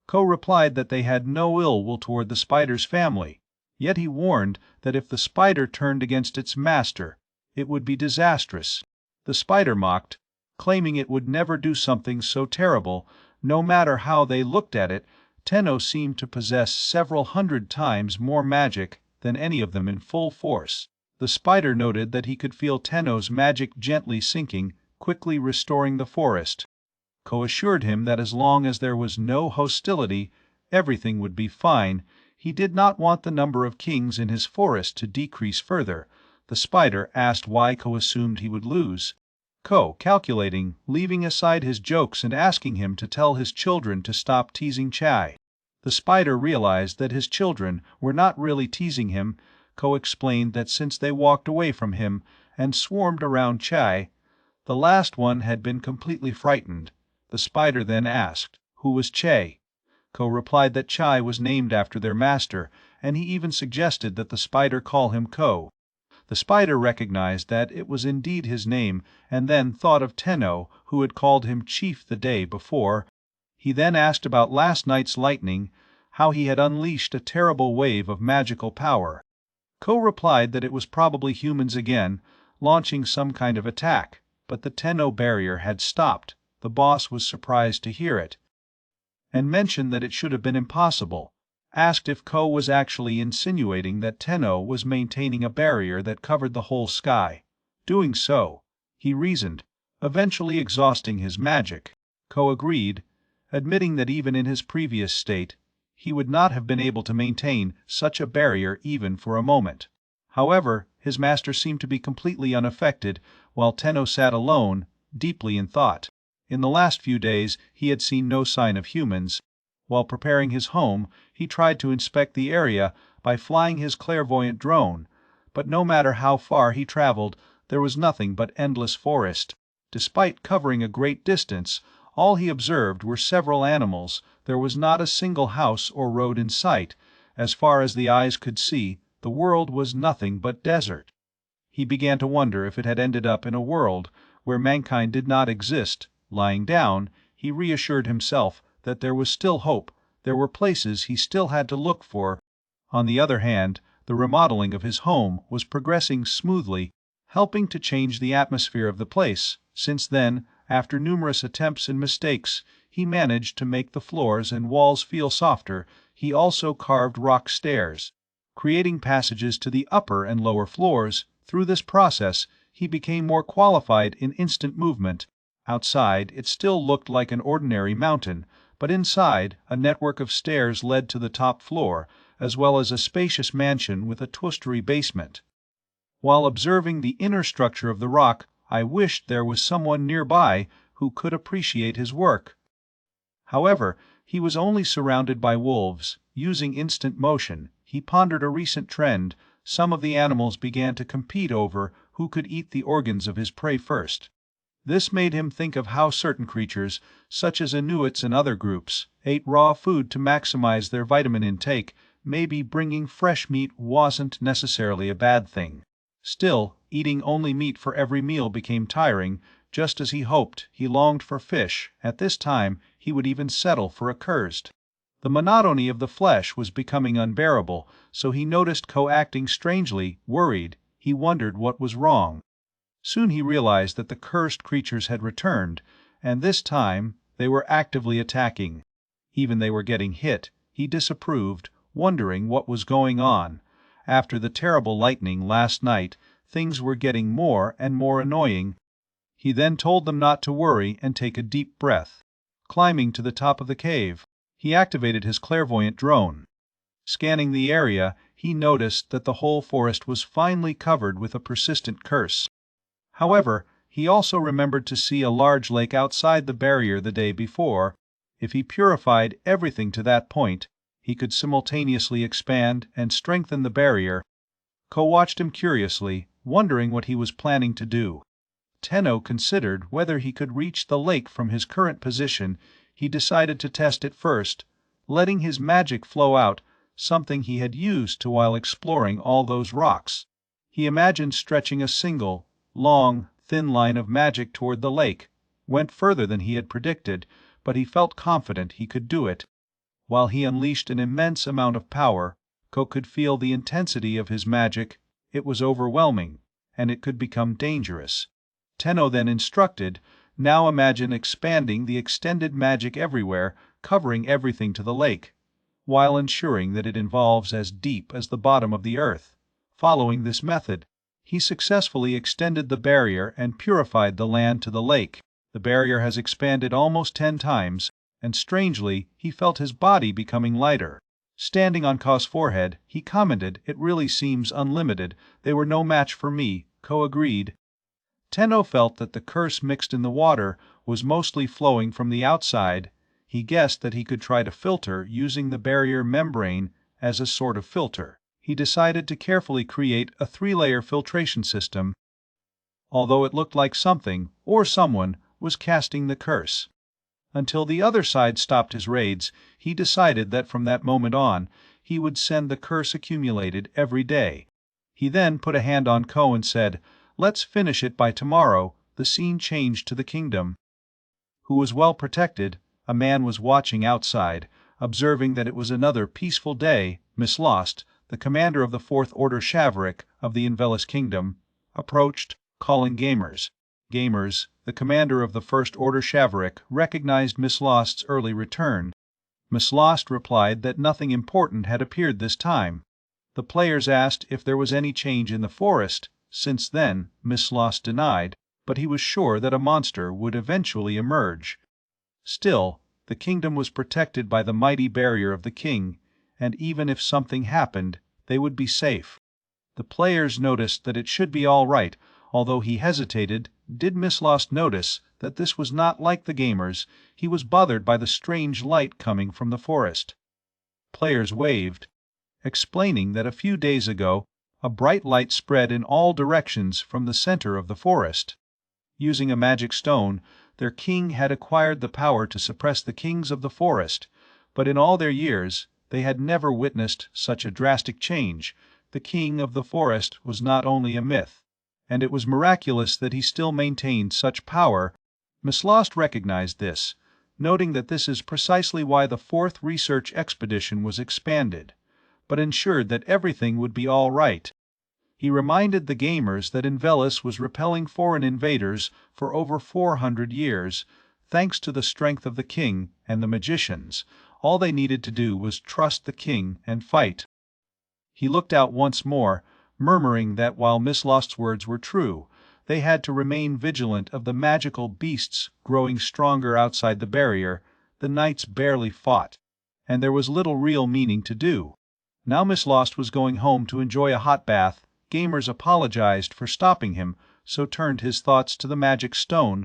Ko replied that they had no ill will toward the spider's family, yet he warned that if the spider turned against its master, it would be disastrous. The spider mocked, claiming it would never do something so terrible. No matter how they looked at it, Tenno seemed to possess several hundred times more magic than any of them in full force. The spider noted that he could feel Tenno's magic gently sinking, quickly restoring the forest. Ko assured him that as long as there was no hostility, everything would be fine. He did not want the number of kings in his forest to decrease further. The spider asked why Ko assumed he would lose. Ko, calculating, leaving aside his jokes and asking him to tell his children to stop teasing Chai. The spider realized that his children were not really teasing him. Ko explained that since they walked away from him and swarmed around Chai, the last one had been completely frightened. The spider then asked, who was Che? Ko replied that Chai was named after their master, and he even suggested that the spider call him Ko. The spider recognized that it was indeed his name, and then thought of Tenno, who had called him chief the day before. He then asked about last night's lightning, how he had unleashed a terrible wave of magical power. Ko replied that it was probably humans again, launching some kind of attack, but the Tenno barrier had stopped. The boss was surprised to hear it, and mentioned that it should have been impossible, asked if Ko was actually insinuating that Tenno was maintaining a barrier that covered the whole sky. Doing so, he reasoned, eventually exhausting his magic. Ko agreed, admitting that even in his previous state, he would not have been able to maintain such a barrier even for a moment. However, his master seemed to be completely unaffected, while Tenno sat alone, deeply in thought. In the last few days, he had seen no sign of humans. While preparing his home, he tried to inspect the area by flying his clairvoyant drone, but no matter how far he traveled, there was nothing but endless forest. Despite covering a great distance, all he observed were several animals. There was not a single house or road in sight. As far as the eyes could see, the world was nothing but desert. He began to wonder if it had ended up in a world where mankind did not exist. Lying down, he reassured himself that there was still hope. There were places he still had to look for. On the other hand, the remodeling of his home was progressing smoothly, helping to change the atmosphere of the place. Since then, after numerous attempts and mistakes, he managed to make the floors and walls feel softer. He also carved rock stairs, creating passages to the upper and lower floors. Through this process, he became more qualified in instant movement. Outside, it still looked like an ordinary mountain, but inside, a network of stairs led to the top floor, as well as a spacious mansion with a two-story basement. While observing the inner structure of the rock, I wished there was someone nearby who could appreciate his work. However, he was only surrounded by wolves. Using instant motion, he pondered a recent trend. Some of the animals began to compete over who could eat the organs of his prey first. This made him think of how certain creatures, such as Inuits and other groups, ate raw food to maximize their vitamin intake. Maybe bringing fresh meat wasn't necessarily a bad thing. Still, eating only meat for every meal became tiring. Just as he hoped, he longed for fish. At this time, he would even settle for a cursed. The monotony of the flesh was becoming unbearable, so he noticed Ko acting strangely, worried. He wondered what was wrong. Soon he realized that the cursed creatures had returned, and this time they were actively attacking. Even they were getting hit. He disapproved, wondering what was going on. After the terrible lightning last night, things were getting more and more annoying. He then told them not to worry and take a deep breath. Climbing to the top of the cave, he activated his clairvoyant drone. Scanning the area, he noticed that the whole forest was finally covered with a persistent curse. However, he also remembered to see a large lake outside the barrier the day before. If he purified everything to that point, he could simultaneously expand and strengthen the barrier. Ko watched him curiously, wondering what he was planning to do. Tenno considered whether he could reach the lake from his current position. He decided to test it first, letting his magic flow out, something he had used while exploring all those rocks. He imagined stretching a single, long, thin line of magic toward the lake, went further than he had predicted, but he felt confident he could do it. While he unleashed an immense amount of power, Ko could feel the intensity of his magic. It was overwhelming, and it could become dangerous. Tenno then instructed, "Now imagine expanding the extended magic everywhere, covering everything to the lake, while ensuring that it involves as deep as the bottom of the earth." Following this method, he successfully extended the barrier and purified the land to the lake. The barrier has expanded almost 10 times, and strangely, he felt his body becoming lighter. Standing on Ko's forehead, he commented, "It really seems unlimited. They were no match for me," Ko agreed. Tenno felt that the curse mixed in the water was mostly flowing from the outside. He guessed that he could try to filter using the barrier membrane as a sort of filter. He decided to carefully create a 3-layer filtration system, although it looked like something, or someone, was casting the curse. Until the other side stopped his raids, he decided that from that moment on, he would send the curse accumulated every day. He then put a hand on Ko and said, "Let's finish it by tomorrow." The scene changed to the kingdom, who was well protected. A man was watching outside, observing that it was another peaceful day. Miss Lost, the commander of the Fourth Order Shavrik of the Invelis Kingdom, approached, calling Gamers. Gamers, the commander of the First Order Shavrik, recognized Miss Lost's early return. Miss Lost replied that nothing important had appeared this time. The players asked if there was any change in the forest. Since then, Miss Lost denied, but he was sure that a monster would eventually emerge. Still, the kingdom was protected by the mighty barrier of the king, and even if something happened, they would be safe. The players noticed that it should be all right, although he hesitated. Did Miss Lost notice that this was not like the Gamers? He was bothered by the strange light coming from the forest. Players waved, explaining that a few days ago, a bright light spread in all directions from the center of the forest. Using a magic stone, their king had acquired the power to suppress the kings of the forest, but in all their years, they had never witnessed such a drastic change. The king of the forest was not only a myth, and it was miraculous that he still maintained such power. Miss Lost recognized this, noting that this is precisely why the fourth research expedition was expanded, but ensured that everything would be all right. He reminded the Gamers that Invelis was repelling foreign invaders for over 400 years, thanks to the strength of the king and the magicians. All they needed to do was trust the king and fight. He looked out once more, murmuring that while Miss Lost's words were true, they had to remain vigilant of the magical beasts growing stronger outside the barrier. The knights barely fought, and there was little real meaning to do. Now Miss Lost was going home to enjoy a hot bath. Gamers apologized for stopping him, so turned his thoughts to the magic stone,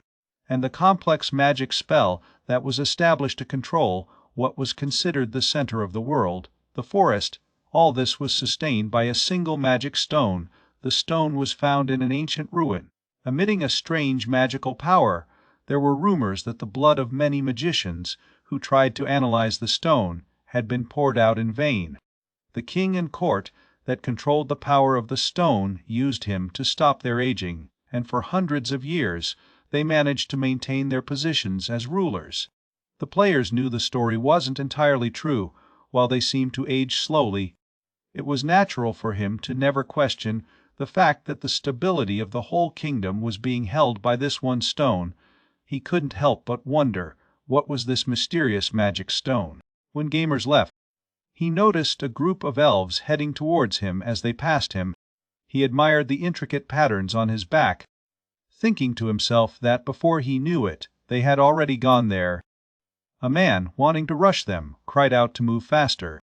and the complex magic spell that was established to control what was considered the center of the world, the forest. All this was sustained by a single magic stone. The stone was found in an ancient ruin, emitting a strange magical power. There were rumors that the blood of many magicians, who tried to analyze the stone, had been poured out in vain. The king and court that controlled the power of the stone used him to stop their aging, and for hundreds of years they managed to maintain their positions as rulers. The players knew the story wasn't entirely true. While they seemed to age slowly, it was natural for him to never question the fact that the stability of the whole kingdom was being held by this one stone. He couldn't help but wonder, what was this mysterious magic stone? When Gamers left, he noticed a group of elves heading towards him. As they passed him, he admired the intricate patterns on his back, thinking to himself that before he knew it, they had already gone there. A man, wanting to rush them, cried out to move faster.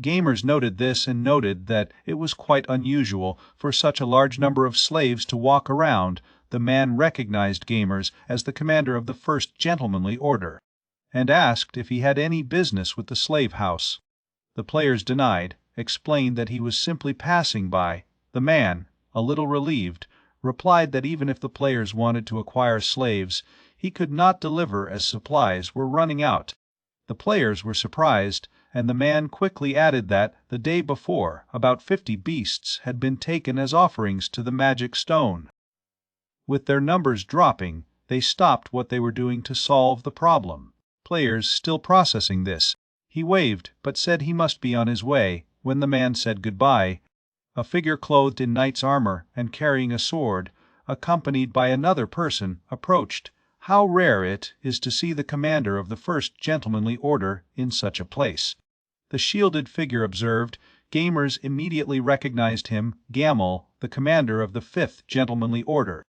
Gamers noted this and noted that it was quite unusual for such a large number of slaves to walk around. The man recognized Gamers as the commander of the First Gentlemanly Order, and asked if he had any business with the slave house. The players denied, explained that he was simply passing by. The man, a little relieved, replied that even if the players wanted to acquire slaves, he could not deliver as supplies were running out. The players were surprised, and the man quickly added that, the day before, about 50 beasts had been taken as offerings to the magic stone. With their numbers dropping, they stopped what they were doing to solve the problem. Players still processing this. He waved, but said he must be on his way. When the man said goodbye, a figure clothed in knight's armor and carrying a sword, accompanied by another person, approached. How rare it is to see the commander of the First Gentlemanly Order in such a place. The shielded figure observed. Gamers immediately recognized him, Gamal, the commander of the Fifth Gentlemanly Order.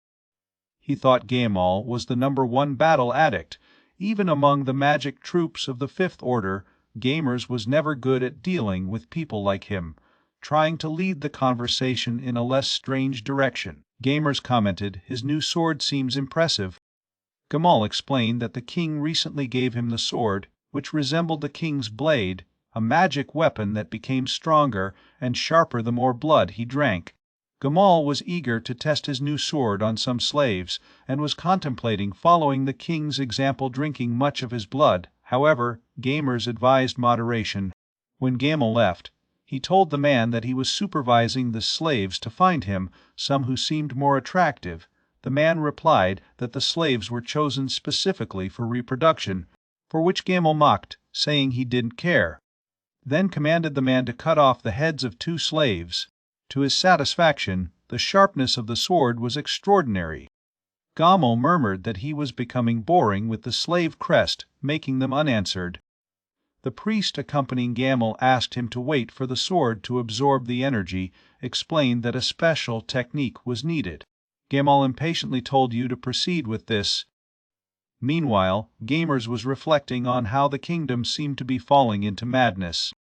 He thought Gamal was the #1 battle addict. Even among the magic troops of the Fifth Order, Gamers was never good at dealing with people like him, trying to lead the conversation in a less strange direction. Gamers commented, his new sword seems impressive. Gamal explained that the king recently gave him the sword, which resembled the king's blade, a magic weapon that became stronger and sharper the more blood he drank. Gamal was eager to test his new sword on some slaves, and was contemplating following the king's example, drinking much of his blood. However, Gamers advised moderation. When Gamal left, he told the man that he was supervising the slaves to find him some who seemed more attractive. The man replied that the slaves were chosen specifically for reproduction, for which Gamal mocked, saying he didn't care. Then commanded the man to cut off the heads of 2 slaves. To his satisfaction, the sharpness of the sword was extraordinary. Gamal murmured that he was becoming boring with the slave crest, making them unanswered. The priest accompanying Gamal asked him to wait for the sword to absorb the energy, explained that a special technique was needed. Gamal impatiently told you to proceed with this. Meanwhile, Gamers was reflecting on how the kingdom seemed to be falling into madness.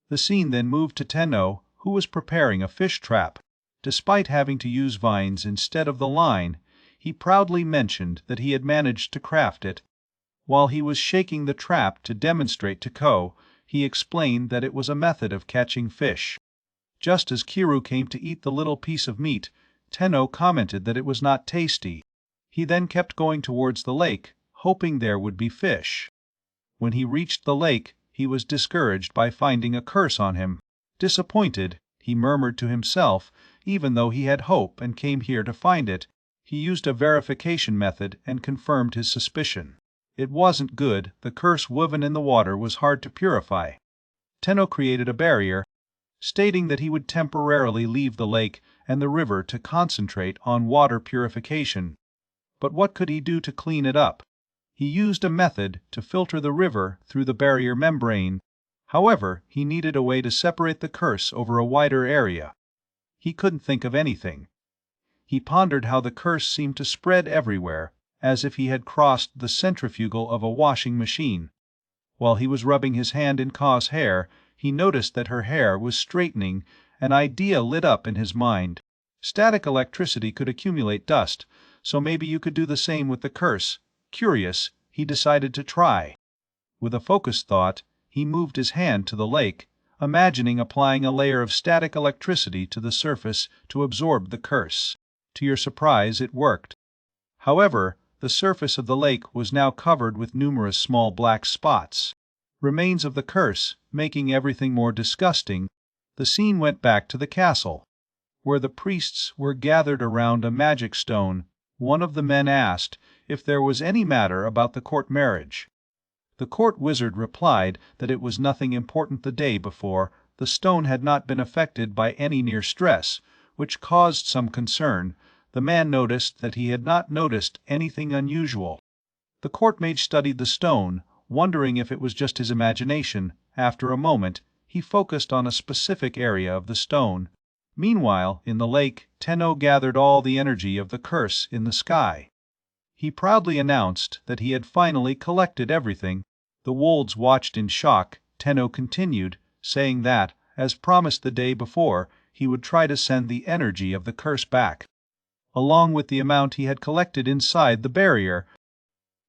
The scene then moved to Tenno, who was preparing a fish trap. Despite having to use vines instead of the line, he proudly mentioned that he had managed to craft it. While he was shaking the trap to demonstrate to Ko, he explained that it was a method of catching fish. Just as Kiru came to eat the little piece of meat, Tenno commented that it was not tasty. He then kept going towards the lake, hoping there would be fish. When he reached the lake, he was discouraged by finding a curse on him. Disappointed, he murmured to himself, even though he had hope and came here to find it, he used a verification method and confirmed his suspicion. It wasn't good, the curse woven in the water was hard to purify. Tenno created a barrier, stating that he would temporarily leave the lake and the river to concentrate on water purification. But what could he do to clean it up? He used a method to filter the river through the barrier membrane. However, he needed a way to separate the curse over a wider area. He couldn't think of anything. He pondered how the curse seemed to spread everywhere, as if he had crossed the centrifugal of a washing machine. While he was rubbing his hand in Ka's hair, he noticed that her hair was straightening. An idea lit up in his mind. Static electricity could accumulate dust, so maybe you could do the same with the curse. Curious, he decided to try. With a focused thought, he moved his hand to the lake, imagining applying a layer of static electricity to the surface to absorb the curse. To your surprise, it worked. However, the surface of the lake was now covered with numerous small black spots, remains of the curse, making everything more disgusting. The scene went back to the castle, where the priests were gathered around a magic stone. One of the men asked if there was any matter about the court marriage. The court wizard replied that it was nothing important. The day before, the stone had not been affected by any near stress, which caused some concern. The man noticed that he had not noticed anything unusual. The court mage studied the stone, wondering if it was just his imagination. After a moment, he focused on a specific area of the stone. Meanwhile, in the lake, Tenno gathered all the energy of the curse in the sky. He proudly announced that he had finally collected everything. The wolves watched in shock. Tenno continued, saying that, as promised the day before, he would try to send the energy of the curse back, along with the amount he had collected inside the barrier.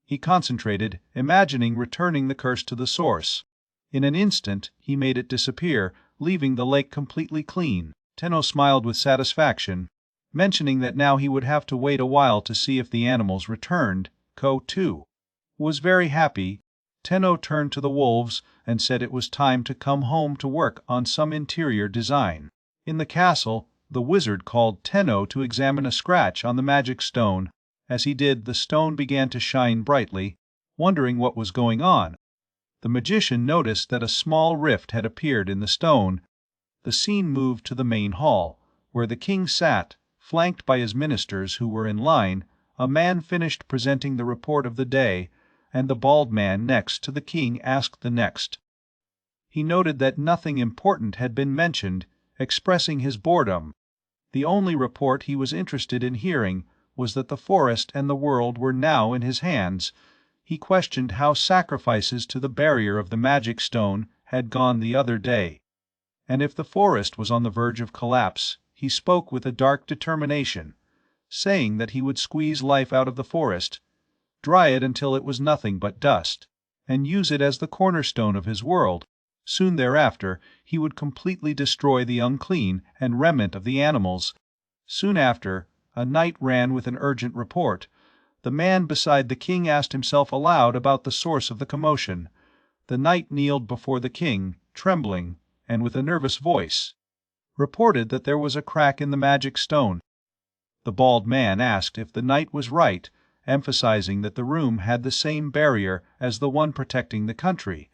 He concentrated, imagining returning the curse to the source. In an instant, he made it disappear, leaving the lake completely clean. Tenno smiled with satisfaction, mentioning that now he would have to wait a while to see if the animals returned. Ko, too, was very happy. Tenno turned to the wolves and said it was time to come home to work on some interior design. In the castle, the wizard called Tenno to examine a scratch on the magic stone. As he did, the stone began to shine brightly, wondering what was going on. The magician noticed that a small rift had appeared in the stone. The scene moved to the main hall, where the king sat, flanked by his ministers who were in line. A man finished presenting the report of the day, and the bald man next to the king asked the next. He noted that nothing important had been mentioned, expressing his boredom. The only report he was interested in hearing was that the forest and the world were now in his hands. He questioned how sacrifices to the barrier of the magic stone had gone the other day. And if the forest was on the verge of collapse, he spoke with a dark determination, saying that he would squeeze life out of the forest, dry it until it was nothing but dust, and use it as the cornerstone of his world. Soon thereafter, he would completely destroy the unclean and remnant of the animals. Soon after, a knight ran with an urgent report. The man beside the king asked himself aloud about the source of the commotion. The knight kneeled before the king, trembling, and with a nervous voice, reported that there was a crack in the magic stone. The bald man asked if the knight was right, emphasizing that the room had the same barrier as the one protecting the country.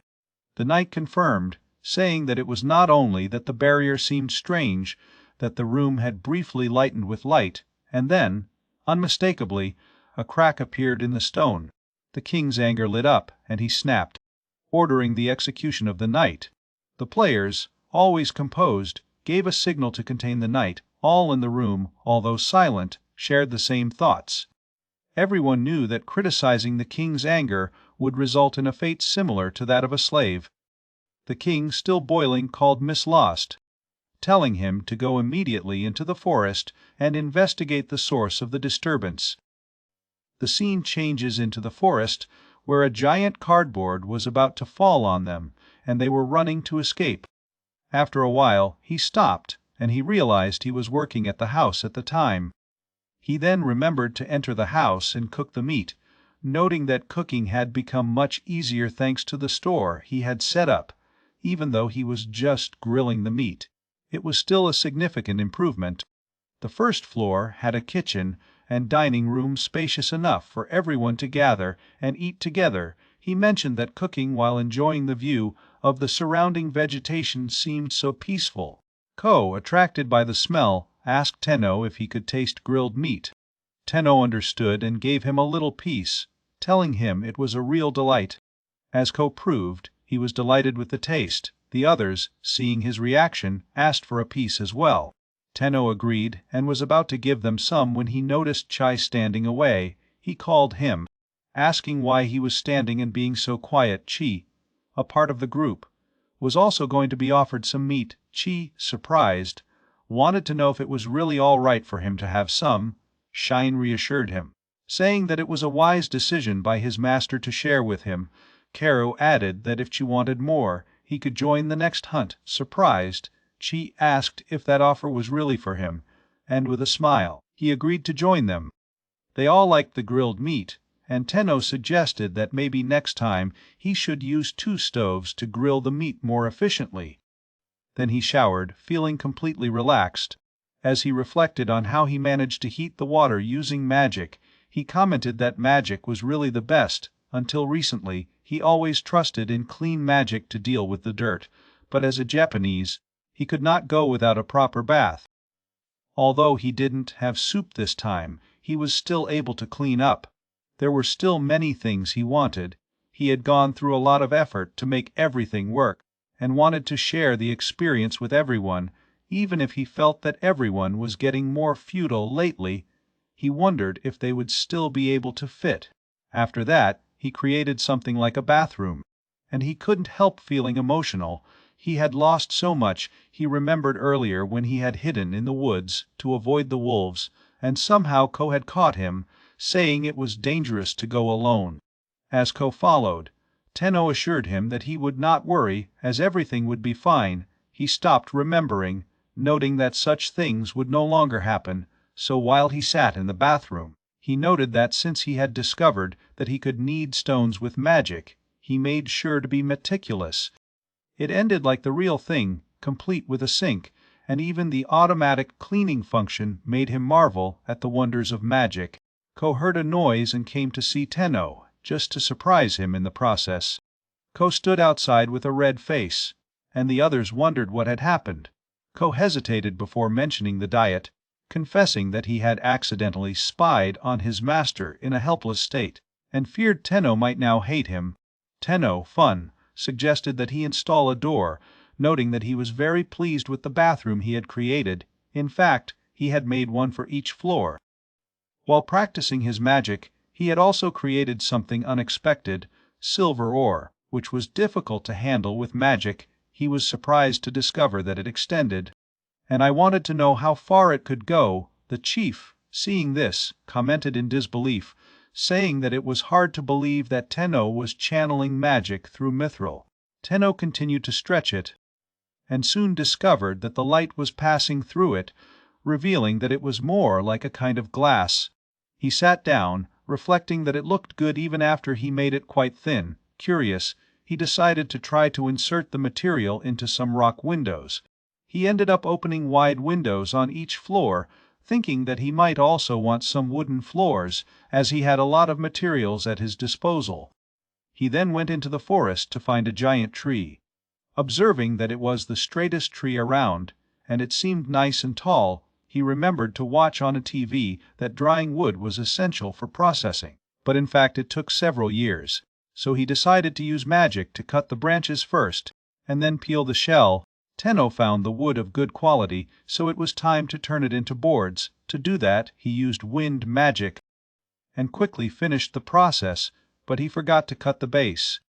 The knight confirmed, saying that it was not only that the barrier seemed strange, that the room had briefly lightened with light, and then, unmistakably, a crack appeared in the stone. The king's anger lit up, and he snapped, ordering the execution of the knight. The players, always composed, gave a signal to contain the knight. All in the room, although silent, shared the same thoughts. Everyone knew that criticizing the king's anger would result in a fate similar to that of a slave. The king, still boiling, called Miss Lost, telling him to go immediately into the forest and investigate the source of the disturbance. The scene changes into the forest, where a giant cardboard was about to fall on them, and they were running to escape. After a while, he stopped, and he realized he was working at the house at the time. He then remembered to enter the house and cook the meat, noting that cooking had become much easier thanks to the store he had set up. Even though he was just grilling the meat, it was still a significant improvement. The first floor had a kitchen and dining room spacious enough for everyone to gather and eat together. He mentioned that cooking while enjoying the view of the surrounding vegetation seemed so peaceful. Ko, attracted by the smell, asked Tenno if he could taste grilled meat. Tenno understood and gave him a little piece, telling him it was a real delight. As Ko proved, he was delighted with the taste. The others, seeing his reaction, asked for a piece as well. Tenno agreed and was about to give them some when he noticed Chai standing away. He called him, asking why he was standing and being so quiet. Chi, a part of the group, was also going to be offered some meat. Chi, surprised, wanted to know if it was really all right for him to have some. Shine reassured him, saying that it was a wise decision by his master to share with him. Karu added that if Chi wanted more, he could join the next hunt. Surprised, Chi asked if that offer was really for him, and with a smile, he agreed to join them. They all liked the grilled meat, and Tenno suggested that maybe next time he should use 2 stoves to grill the meat more efficiently. Then he showered, feeling completely relaxed. As he reflected on how he managed to heat the water using magic, he commented that magic was really the best. Until recently, he always trusted in clean magic to deal with the dirt, but as a Japanese, he could not go without a proper bath. Although he didn't have soup this time, he was still able to clean up. There were still many things he wanted. He had gone through a lot of effort to make everything work, and wanted to share the experience with everyone, even if he felt that everyone was getting more feudal lately. He wondered if they would still be able to fit. After that, he created something like a bathroom, and he couldn't help feeling emotional. He had lost so much. He remembered earlier when he had hidden in the woods to avoid the wolves, and somehow Ko had caught him, saying it was dangerous to go alone. As Ko followed, Tenno assured him that he would not worry, as everything would be fine. He stopped remembering, noting that such things would no longer happen, so while he sat in the bathroom, he noted that since he had discovered that he could knead stones with magic, he made sure to be meticulous. It ended like the real thing, complete with a sink, and even the automatic cleaning function made him marvel at the wonders of magic. Ko heard a noise and came to see Tenno, just to surprise him in the process. Ko stood outside with a red face, and the others wondered what had happened. Ko hesitated before mentioning the diet, confessing that he had accidentally spied on his master in a helpless state, and feared Tenno might now hate him. Tenno, fun, suggested that he install a door, noting that he was very pleased with the bathroom he had created. In fact, he had made one for each floor. While practicing his magic, he had also created something unexpected, silver ore, which was difficult to handle with magic. He was surprised to discover that it extended. And I wanted to know how far it could go. The chief, seeing this, commented in disbelief, saying that it was hard to believe that Tenno was channeling magic through Mithril. Tenno continued to stretch it, and soon discovered that the light was passing through it, revealing that it was more like a kind of glass. He sat down, reflecting that it looked good even after he made it quite thin. Curious, he decided to try to insert the material into some rock windows. He ended up opening wide windows on each floor, thinking that he might also want some wooden floors, as he had a lot of materials at his disposal. He then went into the forest to find a giant tree. Observing that it was the straightest tree around, and it seemed nice and tall, he remembered to watch on a TV that drying wood was essential for processing, but in fact it took several years. So he decided to use magic to cut the branches first, and then peel the shell. Tenno found the wood of good quality, so it was time to turn it into boards. To do that, he used wind magic, and quickly finished the process, but he forgot to cut the base.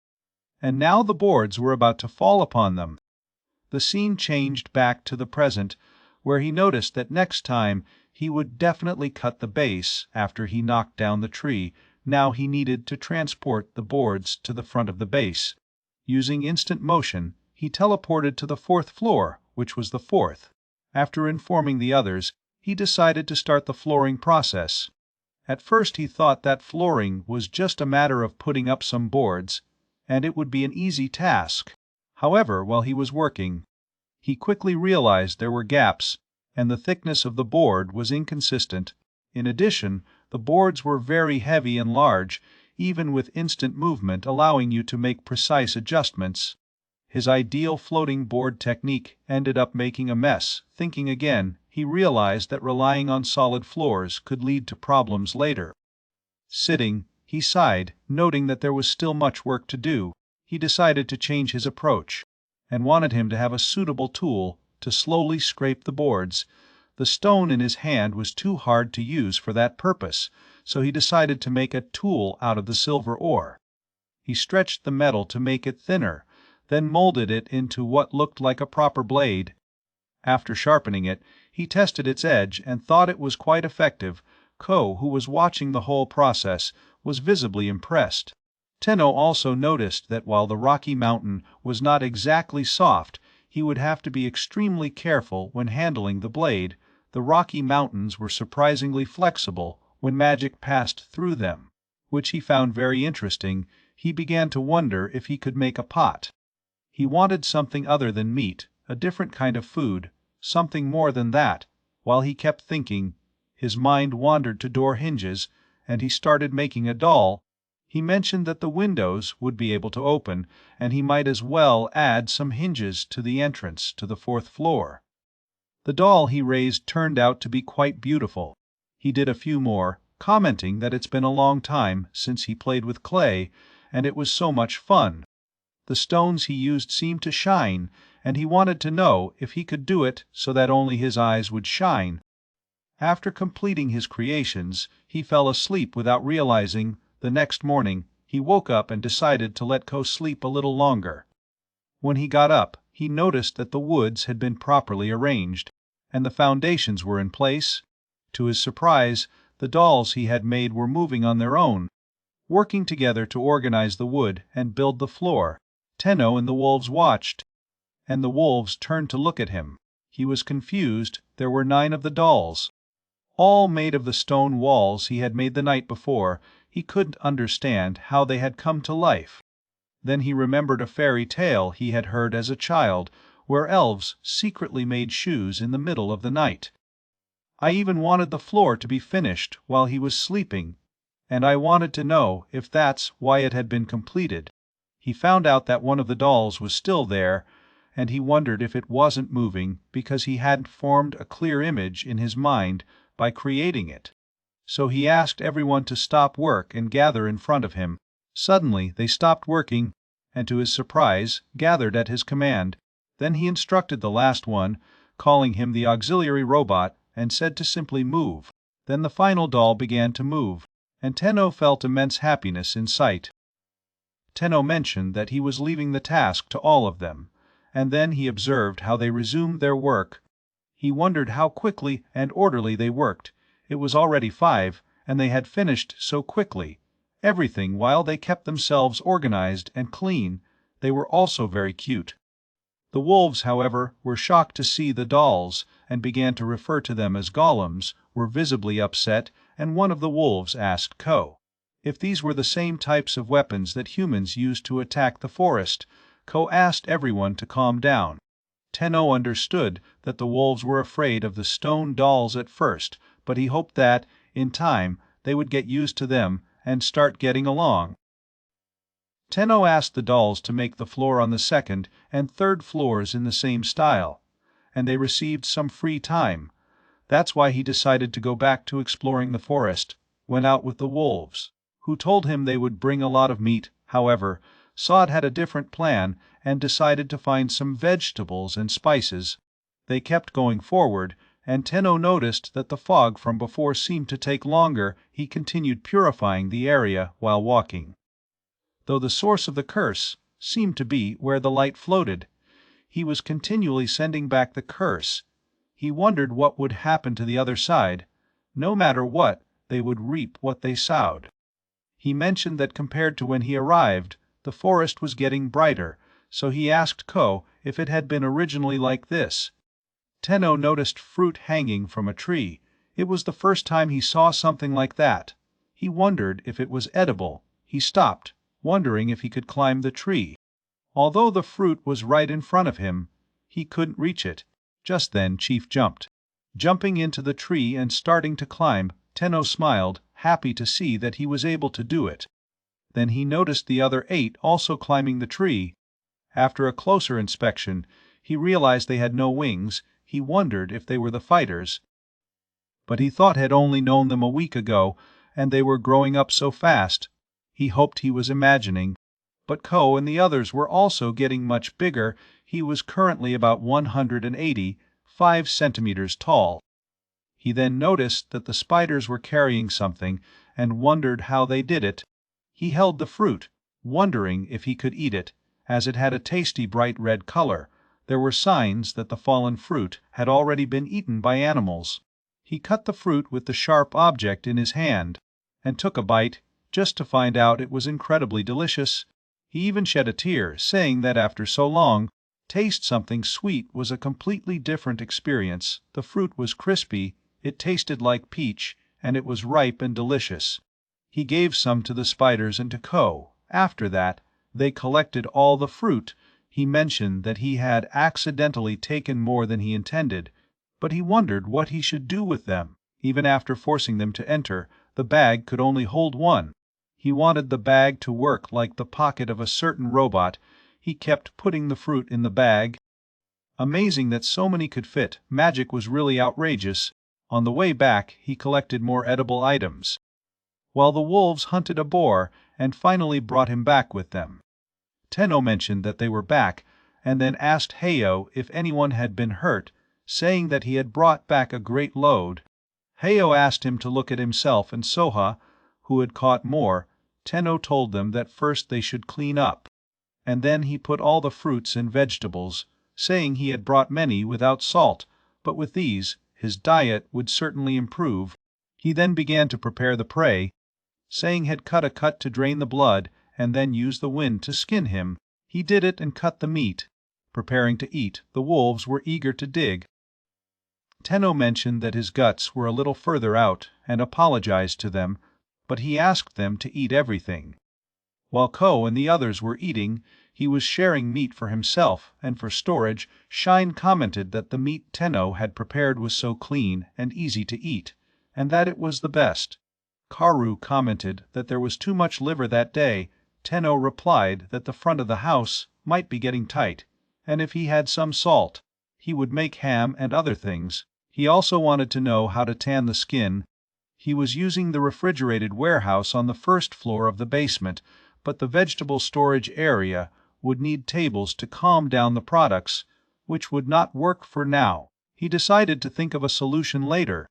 And now the boards were about to fall upon them. The scene changed back to the present, where he noticed that next time he would definitely cut the base after he knocked down the tree. Now he needed to transport the boards to the front of the base. Using instant motion, he teleported to the 4th floor, which was the 4th. After informing the others, he decided to start the flooring process. At first he thought that flooring was just a matter of putting up some boards, and it would be an easy task. However, while he was working, he quickly realized there were gaps, and the thickness of the board was inconsistent. In addition, the boards were very heavy and large, even with instant movement allowing you to make precise adjustments. His ideal floating board technique ended up making a mess. Thinking again, he realized that relying on solid floors could lead to problems later. Sitting, he sighed, noting that there was still much work to do. He decided to change his approach, and wanted him to have a suitable tool to slowly scrape the boards. The stone in his hand was too hard to use for that purpose, so he decided to make a tool out of the silver ore. He stretched the metal to make it thinner, then molded it into what looked like a proper blade. After sharpening it, he tested its edge and thought it was quite effective. Ko, who was watching the whole process, was visibly impressed. Tenno also noticed that while the rocky mountain was not exactly soft, he would have to be extremely careful when handling the blade. The Rocky Mountains were surprisingly flexible when magic passed through them, which he found very interesting. He began to wonder if he could make a pot. He wanted something other than meat, a different kind of food, something more than that. While he kept thinking, his mind wandered to door hinges, and he started making a doll. He mentioned that the windows would be able to open, and he might as well add some hinges to the entrance to the 4th floor. The doll he raised turned out to be quite beautiful. He did a few more, commenting that it's been a long time since he played with clay, and it was so much fun. The stones he used seemed to shine, and he wanted to know if he could do it so that only his eyes would shine. After completing his creations, he fell asleep without realizing. The next morning, he woke up and decided to let Ko sleep a little longer. When he got up, he noticed that the woods had been properly arranged, and the foundations were in place. To his surprise, the dolls he had made were moving on their own, working together to organize the wood and build the floor. Tenno and the wolves watched, and the wolves turned to look at him. He was confused. There were 9 of the dolls, all made of the stone walls he had made the night before. He couldn't understand how they had come to life. Then he remembered a fairy tale he had heard as a child, where elves secretly made shoes in the middle of the night. I even wanted the floor to be finished while he was sleeping, and I wanted to know if that's why it had been completed. He found out that one of the dolls was still there, and he wondered if it wasn't moving because he hadn't formed a clear image in his mind by creating it. So he asked everyone to stop work and gather in front of him. Suddenly they stopped working, and to his surprise, gathered at his command. Then he instructed the last one, calling him the auxiliary robot, and said to simply move. Then the final doll began to move, and Tenno felt immense happiness in sight. Tenno mentioned that he was leaving the task to all of them, and then he observed how they resumed their work. He wondered how quickly and orderly they worked. It was already 5, and they had finished so quickly. Everything while they kept themselves organized and clean. They were also very cute. The wolves, however, were shocked to see the dolls, and began to refer to them as golems, were visibly upset, and one of the wolves asked Ko if these were the same types of weapons that humans used to attack the forest. Ko asked everyone to calm down. Tenno understood that the wolves were afraid of the stone dolls at first, but he hoped that, in time, they would get used to them and start getting along. Tenno asked the dolls to make the floor on the second and third floors in the same style, and they received some free time. That's why he decided to go back to exploring the forest, went out with the wolves, who told him they would bring a lot of meat. However, Sod had a different plan and decided to find some vegetables and spices. They kept going forward, and Tenno noticed that the fog from before seemed to take longer. He continued purifying the area while walking, though the source of the curse seemed to be where the light floated. He was continually sending back the curse. He wondered what would happen to the other side. No matter what, they would reap what they sowed. He mentioned that compared to when he arrived, the forest was getting brighter, so he asked Ko if it had been originally like this. Tenno noticed fruit hanging from a tree. It was the first time he saw something like that. He wondered if it was edible. He stopped, wondering if he could climb the tree. Although the fruit was right in front of him, he couldn't reach it. Just then Chief jumped. Jumping into the tree and starting to climb, Tenno smiled, happy to see that he was able to do it. Then he noticed the other 8 also climbing the tree. After a closer inspection, he realized they had no wings. He wondered if they were the fighters, but he thought had only known them a week ago, and they were growing up so fast. He hoped he was imagining. But Ko and the others were also getting much bigger. He was currently about 185 centimeters tall. He then noticed that the spiders were carrying something and wondered how they did it. He held the fruit, wondering if he could eat it, as it had a tasty bright red color. There were signs that the fallen fruit had already been eaten by animals. He cut the fruit with the sharp object in his hand, and took a bite, just to find out it was incredibly delicious. He even shed a tear, saying that after so long, taste something sweet was a completely different experience. The fruit was crispy, it tasted like peach, and it was ripe and delicious. He gave some to the spiders and to Ko. After that, they collected all the fruit. He mentioned that he had accidentally taken more than he intended, but he wondered what he should do with them. Even after forcing them to enter, the bag could only hold 1. He wanted the bag to work like the pocket of a certain robot. He kept putting the fruit in the bag. Amazing that so many could fit. Magic was really outrageous. On the way back, he collected more edible items, while the wolves hunted a boar and finally brought him back with them. Tenno mentioned that they were back, and then asked Heyo if anyone had been hurt, saying that he had brought back a great load. Heyo asked him to look at himself and Soha, who had caught more. Tenno told them that first they should clean up, and then he put all the fruits and vegetables, saying he had brought many without salt, but with these, his diet would certainly improve. He then began to prepare the prey, saying had cut a cut to drain the blood, and then use the wind to skin him. He did it and cut the meat. Preparing to eat, the wolves were eager to dig. Tenno mentioned that his guts were a little further out, and apologized to them, but he asked them to eat everything. While Ko and the others were eating, he was sharing meat for himself, and for storage, Shine commented that the meat Tenno had prepared was so clean and easy to eat, and that it was the best. Karu commented that there was too much liver that day. Tenno replied that the front of the house might be getting tight, and if he had some salt, he would make ham and other things. He also wanted to know how to tan the skin. He was using the refrigerated warehouse on the first floor of the basement, but the vegetable storage area would need tables to calm down the products, which would not work for now. He decided to think of a solution later.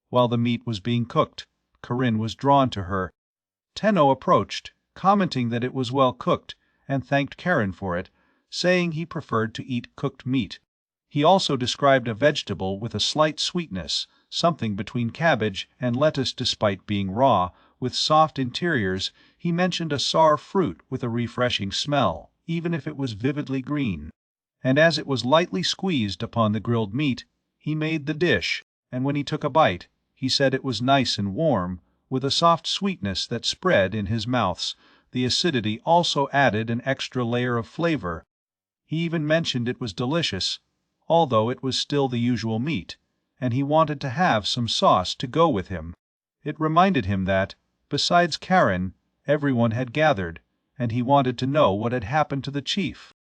While the meat was being cooked, Corinne was drawn to her. Tenno approached, commenting that it was well cooked, and thanked Karen for it, saying he preferred to eat cooked meat. He also described a vegetable with a slight sweetness, something between cabbage and lettuce despite being raw, with soft interiors. He mentioned a sour fruit with a refreshing smell, even if it was vividly green. And as it was lightly squeezed upon the grilled meat, he made the dish, and when he took a bite, he said it was nice and warm, with a soft sweetness that spread in his mouth. The acidity also added an extra layer of flavor. He even mentioned it was delicious, although it was still the usual meat, and he wanted to have some sauce to go with him. It reminded him that, besides Karen, everyone had gathered, and he wanted to know what had happened to the chief.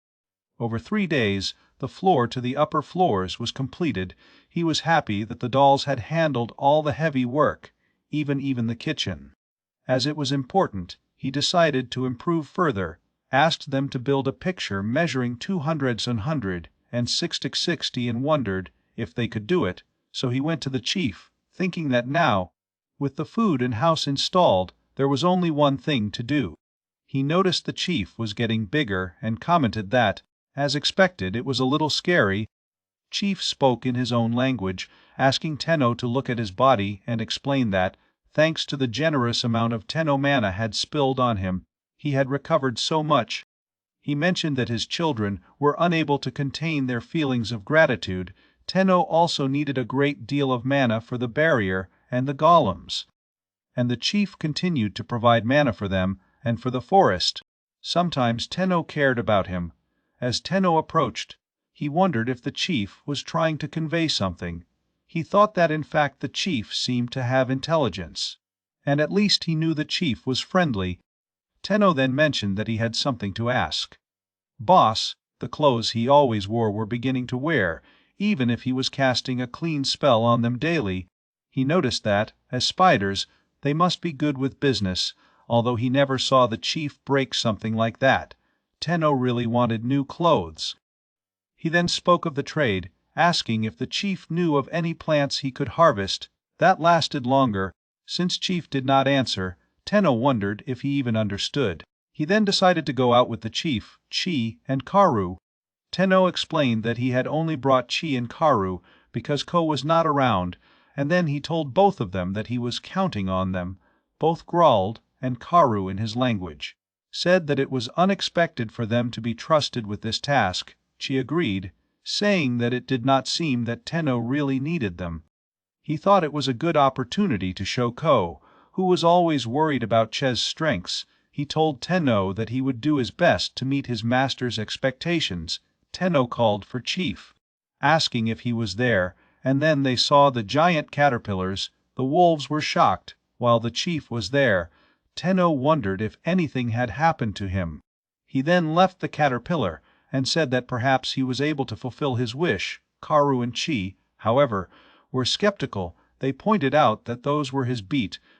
Over 3 days, the floor to the upper floors was completed. He was happy that the dolls had handled all the heavy work, even the kitchen. As it was important, he decided to improve further, asked them to build a picture measuring 200 and 60 and wondered if they could do it, so he went to the chief, thinking that now, with the food and house installed, there was only one thing to do. He noticed the chief was getting bigger and commented that, as expected, it was a little scary. Chief spoke in his own language, asking Tenno to look at his body and explain that, thanks to the generous amount of Tenno mana had spilled on him, he had recovered so much. He mentioned that his children were unable to contain their feelings of gratitude. Tenno also needed a great deal of mana for the barrier and the golems. And the chief continued to provide mana for them and for the forest. Sometimes Tenno cared about him. As Tenno approached, he wondered if the chief was trying to convey something. He thought that in fact the chief seemed to have intelligence. And at least he knew the chief was friendly. Tenno then mentioned that he had something to ask. Boss, the clothes he always wore were beginning to wear, even if he was casting a clean spell on them daily. He noticed that, as spiders, they must be good with business, although he never saw the chief break something like that. Tenno really wanted new clothes. He then spoke of the trade, asking if the chief knew of any plants he could harvest. That lasted longer. Since chief did not answer, Tenno wondered if he even understood. He then decided to go out with the chief, Chi, and Karu. Tenno explained that he had only brought Chi and Karu because Ko was not around, and then he told both of them that he was counting on them. Both growled, and Karu in his language said that it was unexpected for them to be trusted with this task. Chi agreed, saying that it did not seem that Tenno really needed them. He thought it was a good opportunity to show Ko, who was always worried about Che's strengths. He told Tenno that he would do his best to meet his master's expectations. Tenno called for Chief, asking if he was there, and then they saw the giant caterpillars. The wolves were shocked, while the chief was there. Tenno wondered if anything had happened to him. He then left the caterpillar, and said that perhaps he was able to fulfill his wish. Karu and Chi, however, were skeptical. They pointed out that those were his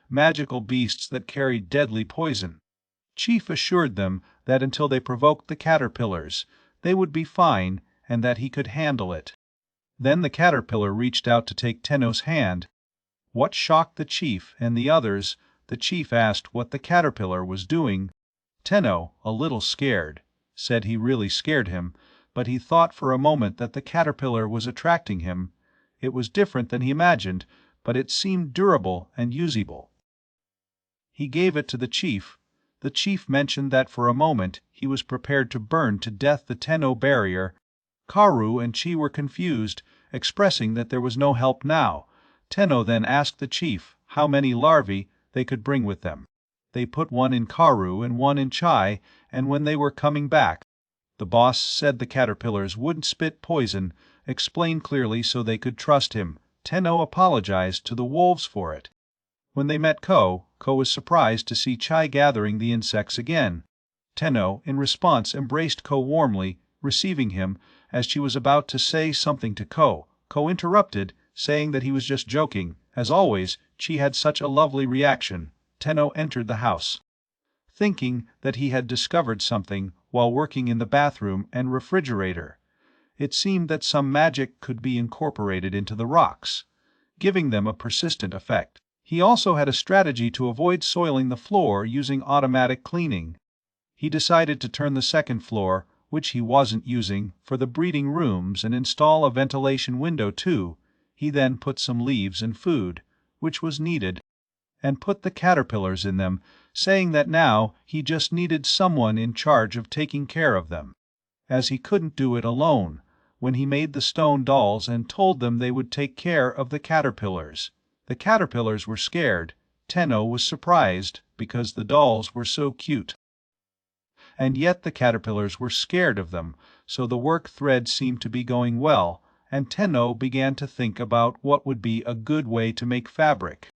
magical beasts that carried deadly poison. Chief assured them that until they provoked the caterpillars, they would be fine and that he could handle it. Then the caterpillar reached out to take Tenno's hand. What shocked the chief and the others, the chief asked what the caterpillar was doing. Tenno, a little scared, said he really scared him, but he thought for a moment that the caterpillar was attracting him. It was different than he imagined, but it seemed durable and usable. He gave it to the chief. The chief mentioned that for a moment he was prepared to burn to death the Tenno barrier. Karu and Chi were confused, expressing that there was no help now. Tenno then asked the chief how many larvae they could bring with them. They put one in Karu and one in Chai, and when they were coming back, the boss said the caterpillars wouldn't spit poison, explained clearly so they could trust him. Tenno apologized to the wolves for it. When they met Ko was surprised to see Chai gathering the insects again. Tenno, in response, embraced Ko warmly, receiving him. As she was about to say something to Ko interrupted, saying that he was just joking. As always, Chi had such a lovely reaction. Tenno entered the house, thinking that he had discovered something while working in the bathroom and refrigerator. It seemed that some magic could be incorporated into the rocks, giving them a persistent effect. He also had a strategy to avoid soiling the floor using automatic cleaning. He decided to turn the second floor, which he wasn't using, for the breeding rooms and install a ventilation window too. He then put some leaves and food, which was needed, and put the caterpillars in them, saying that now he just needed someone in charge of taking care of them, as he couldn't do it alone. When he made the stone dolls and told them they would take care of the caterpillars, the caterpillars were scared. Tenno was surprised, because the dolls were so cute. And yet the caterpillars were scared of them, so the work thread seemed to be going well, and Tenno began to think about what would be a good way to make fabric.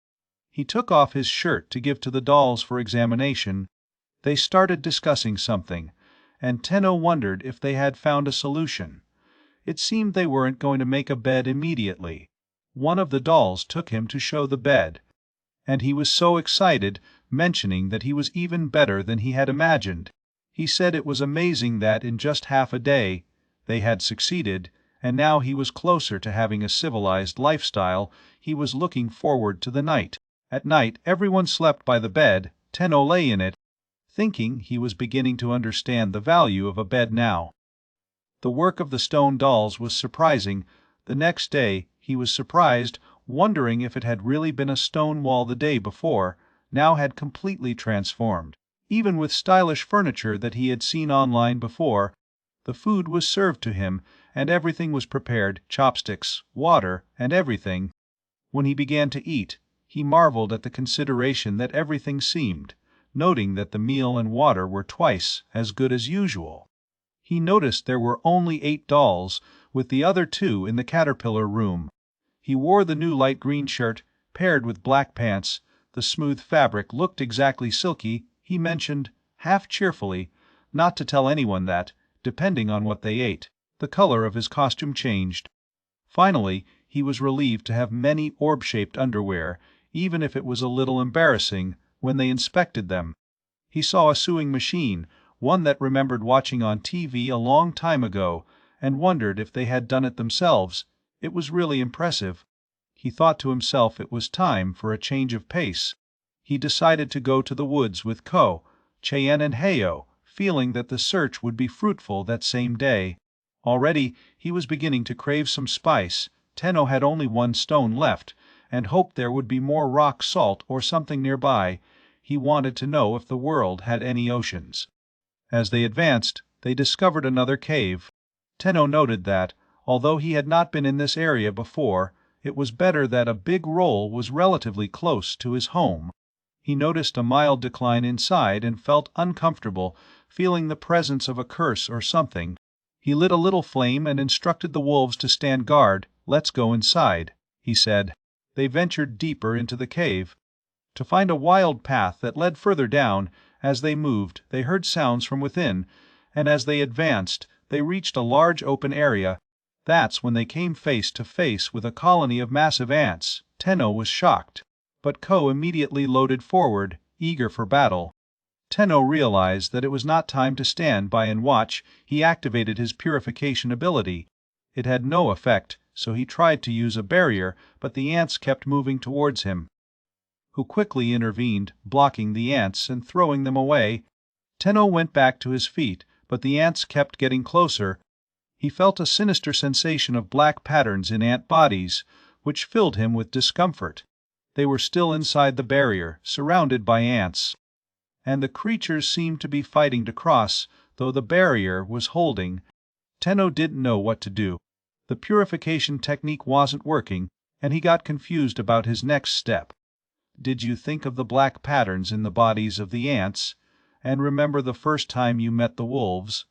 He took off his shirt to give to the dolls for examination. They started discussing something, and Tenno wondered if they had found a solution. It seemed they weren't going to make a bed immediately. One of the dolls took him to show the bed, and he was so excited, mentioning that he was even better than he had imagined. He said it was amazing that in just half a day they had succeeded, and now he was closer to having a civilized lifestyle. He was looking forward to the night. At night, everyone slept by the bed. Tenno lay in it, thinking he was beginning to understand the value of a bed now. The work of the stone dolls was surprising. The next day, he was surprised, wondering if it had really been a stone wall the day before, now had completely transformed. Even with stylish furniture that he had seen online before, the food was served to him, and everything was prepared, chopsticks, water, and everything. When he began to eat, he marveled at the consideration that everything seemed, noting that the meal and water were twice as good as usual. He noticed there were only 8 dolls, with the other 2 in the caterpillar room. He wore the new light green shirt, paired with black pants. The smooth fabric looked exactly silky. He mentioned, half cheerfully, not to tell anyone that, depending on what they ate, the color of his costume changed. Finally, he was relieved to have many orb-shaped underwear, even if it was a little embarrassing when they inspected them. He saw a sewing machine, one that remembered watching on TV a long time ago, and wondered if they had done it themselves. It was really impressive. He thought to himself it was time for a change of pace. He decided to go to the woods with Ko, Cheyenne and Heyo, feeling that the search would be fruitful that same day. Already, he was beginning to crave some spice. Tenno had only 1 stone left, and hoped there would be more rock salt or something nearby. He wanted to know if the world had any oceans. As they advanced, they discovered another cave. Tenno noted that, although he had not been in this area before, it was better that a big roll was relatively close to his home. He noticed a mild decline inside and felt uncomfortable, feeling the presence of a curse or something. He lit a little flame and instructed the wolves to stand guard. "Let's go inside," he said. They ventured deeper into the cave, to find a wild path that led further down. As they moved, they heard sounds from within, and as they advanced, they reached a large open area. That's when they came face to face with a colony of massive ants. Tenno was shocked, but Ko immediately loaded forward, eager for battle. Tenno realized that it was not time to stand by and watch. He activated his purification ability. It had no effect, so he tried to use a barrier, but the ants kept moving towards him, who quickly intervened, blocking the ants and throwing them away. Tenno went back to his feet, but the ants kept getting closer. He felt a sinister sensation of black patterns in ant bodies, which filled him with discomfort. They were still inside the barrier, surrounded by ants, and the creatures seemed to be fighting to cross, though the barrier was holding. Tenno didn't know what to do. The purification technique wasn't working, and he got confused about his next step. Did you think of the black patterns in the bodies of the ants, and remember the first time you met the wolves,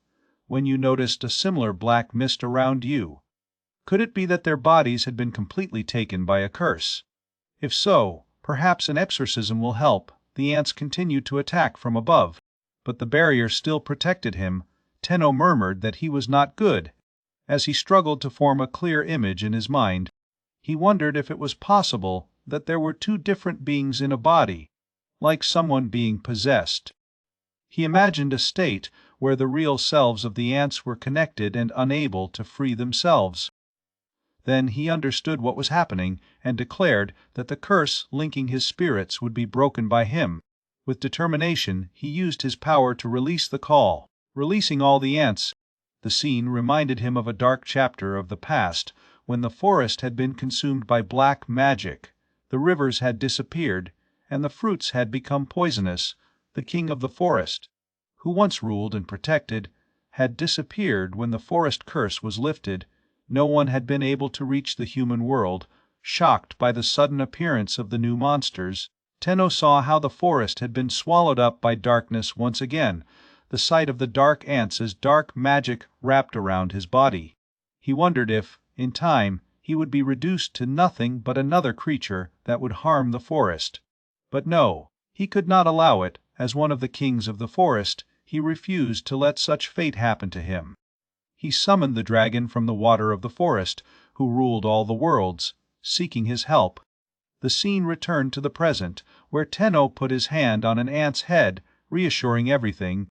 when you noticed a similar black mist around you? Could it be that their bodies had been completely taken by a curse? If so, Perhaps an exorcism will help. The ants continued to attack from above, but the barrier still protected him. Tenno murmured that he was not good. As he struggled to form a clear image in his mind, he wondered if it was possible that there were two different beings in a body, like someone being possessed. He imagined a state where the real selves of the ants were connected and unable to free themselves. Then he understood what was happening and declared that the curse linking his spirits would be broken by him. With determination, he used his power to release the call, releasing all the ants. The scene reminded him of a dark chapter of the past, when the forest had been consumed by black magic, the rivers had disappeared, and the fruits had become poisonous. The king of the forest, who once ruled and protected, had disappeared when the forest curse was lifted. No one had been able to reach the human world. Shocked by the sudden appearance of the new monsters, Tenno saw how the forest had been swallowed up by darkness once again, the sight of the dark ants as dark magic wrapped around his body. He wondered if, in time, he would be reduced to nothing but another creature that would harm the forest. But no, he could not allow it. As one of the kings of the forest, he refused to let such fate happen to him. He summoned the dragon from the water of the forest, who ruled all the worlds, seeking his help. The scene returned to the present, where Tenno put his hand on an ant's head, reassuring everything.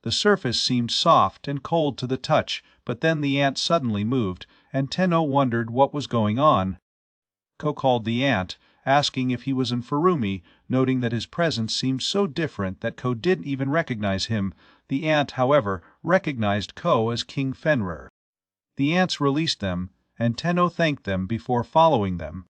The surface seemed soft and cold to the touch, but then the ant suddenly moved, and Tenno wondered what was going on. Ko called the ant, asking if he was in Furumi, noting that his presence seemed so different that Ko didn't even recognize him. The ant, however, recognized Ko as King Fenrir. The ants released them, and Tenno thanked them before following them.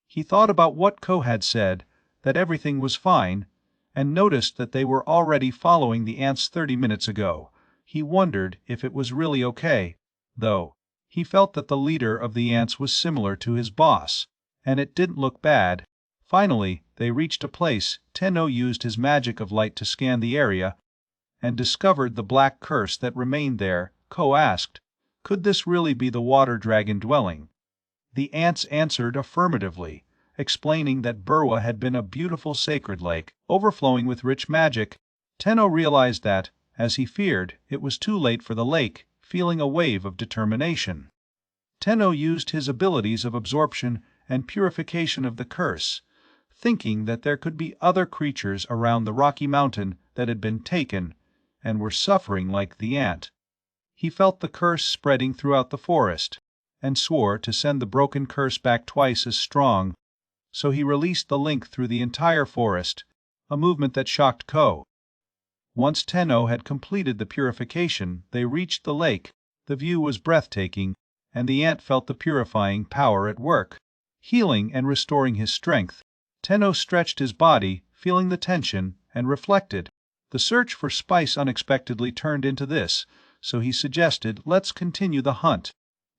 He thought about what Ko had said, that everything was fine, and noticed that they were already following the ants 30 minutes ago. He wondered if it was really okay, though. He felt that the leader of the ants was similar to his boss, and it didn't look bad. Finally, they reached a place. Tenno used his magic of light to scan the area, and discovered the black curse that remained there. Ko asked, could this really be the water dragon dwelling? The ants answered affirmatively, explaining that Burwa had been a beautiful sacred lake, overflowing with rich magic. Tenno realized that, as he feared, it was too late for the lake, feeling a wave of determination. Tenno used his abilities of absorption and purification of the curse, thinking that there could be other creatures around the rocky mountain that had been taken and were suffering like the ant. He felt the curse spreading throughout the forest, and swore to send the broken curse back twice as strong. So he released the link through the entire forest, a movement that shocked Ko. Once Tenno had completed the purification, they reached the lake. The view was breathtaking, and the ant felt the purifying power at work, healing and restoring his strength. Tenno stretched his body, feeling the tension, and reflected. The search for spice unexpectedly turned into this, so he suggested, let's continue the hunt.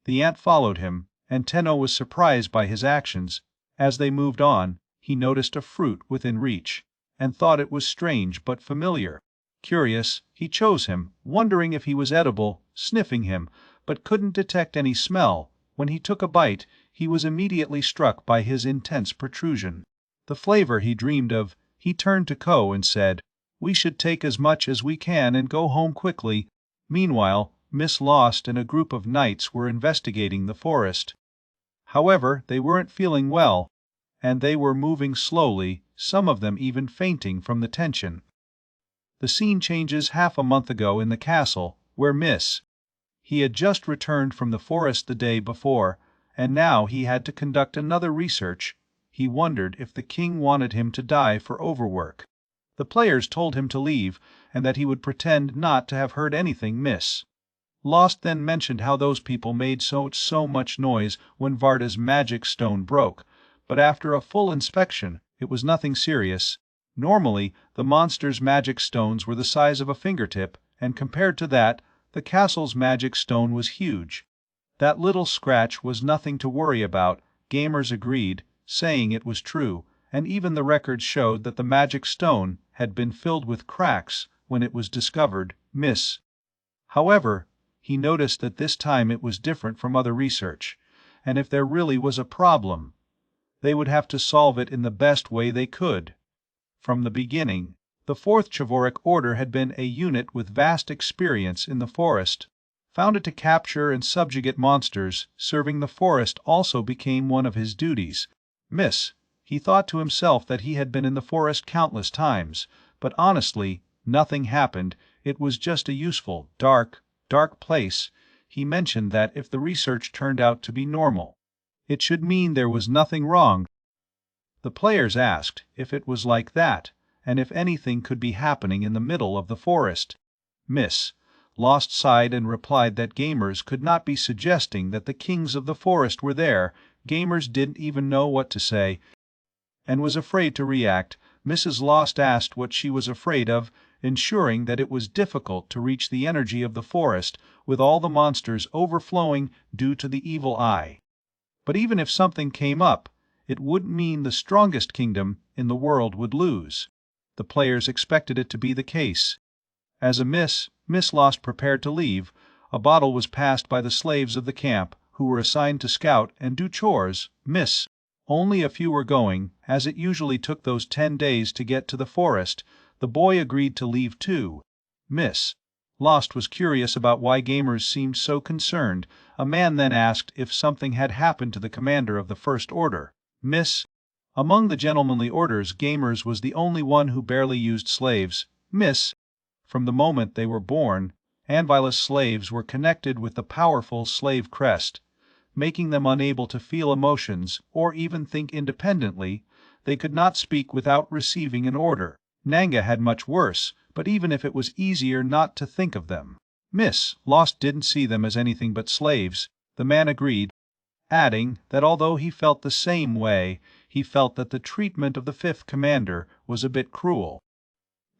The ant followed him, and Tenno was surprised by his actions. As they moved on, he noticed a fruit within reach, and thought it was strange but familiar. Curious, he chose him, wondering if he was edible, sniffing him, but couldn't detect any smell. When he took a bite, he was immediately struck by his intense protrusion. The flavor he dreamed of. He turned to Ko and said, we should take as much as we can and go home quickly. Meanwhile, Miss Lost and a group of knights were investigating the forest. However, they weren't feeling well, and they were moving slowly, some of them even fainting from the tension. The scene changes half a month ago in the castle, where He had just returned from the forest the day before, and now he had to conduct another research. He wondered if the king wanted him to die for overwork. The players told him to leave, and that he would pretend not to have heard anything Lost then mentioned how those people made so much noise when Varda's magic stone broke, but after a full inspection, it was nothing serious. Normally, the monster's magic stones were the size of a fingertip, and compared to that, the castle's magic stone was huge. That little scratch was nothing to worry about, gamers agreed, saying it was true, and even the records showed that the magic stone had been filled with cracks when it was discovered. However, he noticed that this time it was different from other research, and if there really was a problem. They would have to solve it in the best way they could. From the beginning, the Fourth Chivalric Order had been a unit with vast experience in the forest. Founded to capture and subjugate monsters, serving the forest also became one of his duties. He thought to himself that he had been in the forest countless times, but honestly, nothing happened. It was just a useful, dark place. He mentioned that if the research turned out to be normal, it should mean there was nothing wrong. The players asked if it was like that, and if anything could be happening in the middle of the forest. Lost sighed and replied that gamers could not be suggesting that the kings of the forest were there. Gamers didn't even know what to say, and was afraid to react. Mrs. Lost asked what she was afraid of, ensuring that it was difficult to reach the energy of the forest, with all the monsters overflowing due to the evil eye. But even if something came up, it wouldn't mean the strongest kingdom in the world would lose. The players expected it to be the case. As Miss Lost prepared to leave, a bottle was passed by the slaves of the camp, who were assigned to scout and do chores. Only a few were going, as it usually took those 10 days to get to the forest. The boy agreed to leave too. Lost was curious about why gamers seemed so concerned. A man then asked if something had happened to the commander of the First Order. Among the gentlemanly orders, gamers was the only one who barely used slaves. From the moment they were born, Anvilus slaves were connected with the powerful slave crest, making them unable to feel emotions or even think independently. They could not speak without receiving an order. Nanga had much worse, but even if it was easier not to think of them, Lost didn't see them as anything but slaves. The man agreed, adding that although he felt the same way, he felt that the treatment of the fifth commander was a bit cruel.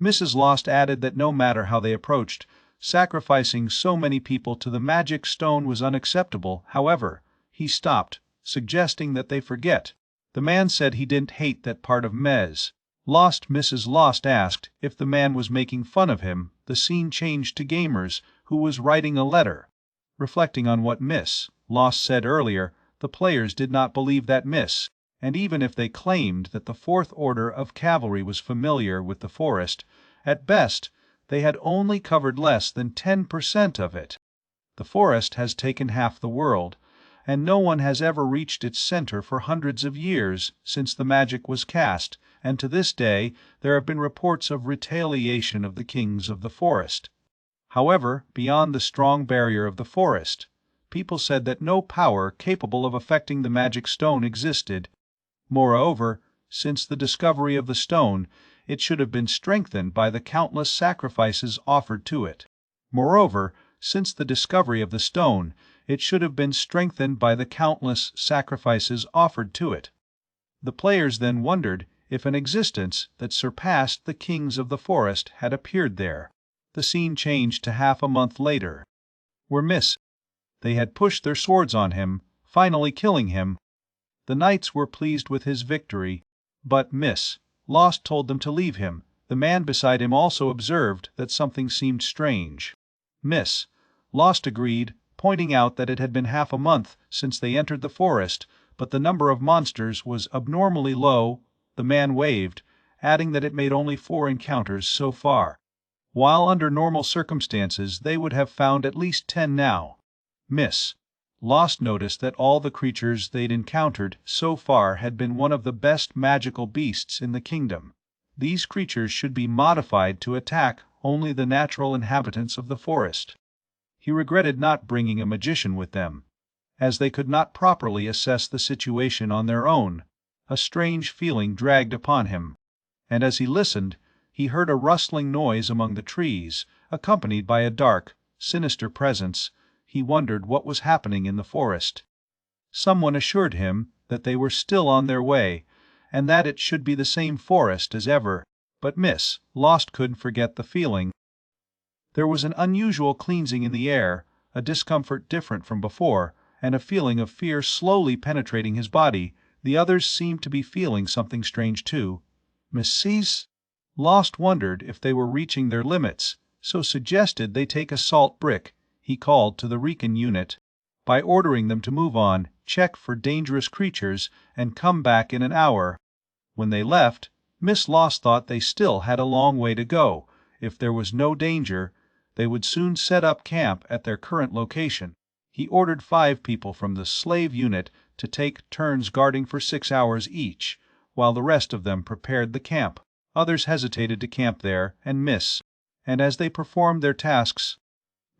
Mrs. Lost added that no matter how they approached, sacrificing so many people to the magic stone was unacceptable. However, he stopped, suggesting that they forget. The man said he didn't hate that part of Mrs. Lost asked if the man was making fun of him. The scene changed to Gamers, who was writing a letter. Reflecting on what Miss Lost said earlier, the players did not believe that and even if they claimed that the Fourth Order of Cavalry was familiar with the forest, at best, they had only covered less than 10% of it. The forest has taken half the world, and no one has ever reached its center for hundreds of years since the magic was cast, and to this day there have been reports of retaliation of the kings of the forest. However, beyond the strong barrier of the forest, people said that no power capable of affecting the magic stone existed. Moreover, since the discovery of the stone, it should have been strengthened by the countless sacrifices offered to it. The players then wondered if an existence that surpassed the kings of the forest had appeared there. The scene changed to half a month later, where they had pushed their swords on him, finally killing him. The knights were pleased with his victory, but Lost told them to leave him. The man beside him also observed that something seemed strange. Lost agreed, pointing out that it had been half a month since they entered the forest, but the number of monsters was abnormally low. The man waved, adding that it made only 4 encounters so far, while under normal circumstances they would have found at least 10 now. Lost noticed that all the creatures they'd encountered so far had been one of the best magical beasts in the kingdom. These creatures should be modified to attack only the natural inhabitants of the forest. He regretted not bringing a magician with them, as they could not properly assess the situation on their own. A strange feeling dragged upon him, and as he listened, he heard a rustling noise among the trees, accompanied by a dark, sinister presence. He wondered what was happening in the forest. Someone assured him that they were still on their way, and that it should be the same forest as ever, but Lost couldn't forget the feeling. There was an unusual cleansing in the air, a discomfort different from before, and a feeling of fear slowly penetrating his body. The others seemed to be feeling something strange too. Mrs. Lost wondered if they were reaching their limits, so suggested they take a salt brick. He called to the Recon unit. By ordering them to move on, check for dangerous creatures, and come back in an hour. When they left, Miss Lost thought they still had a long way to go. If there was no danger, they would soon set up camp at their current location. He ordered 5 people from the slave unit to take turns guarding for 6 hours each, while the rest of them prepared the camp. Others hesitated to camp there and as they performed their tasks,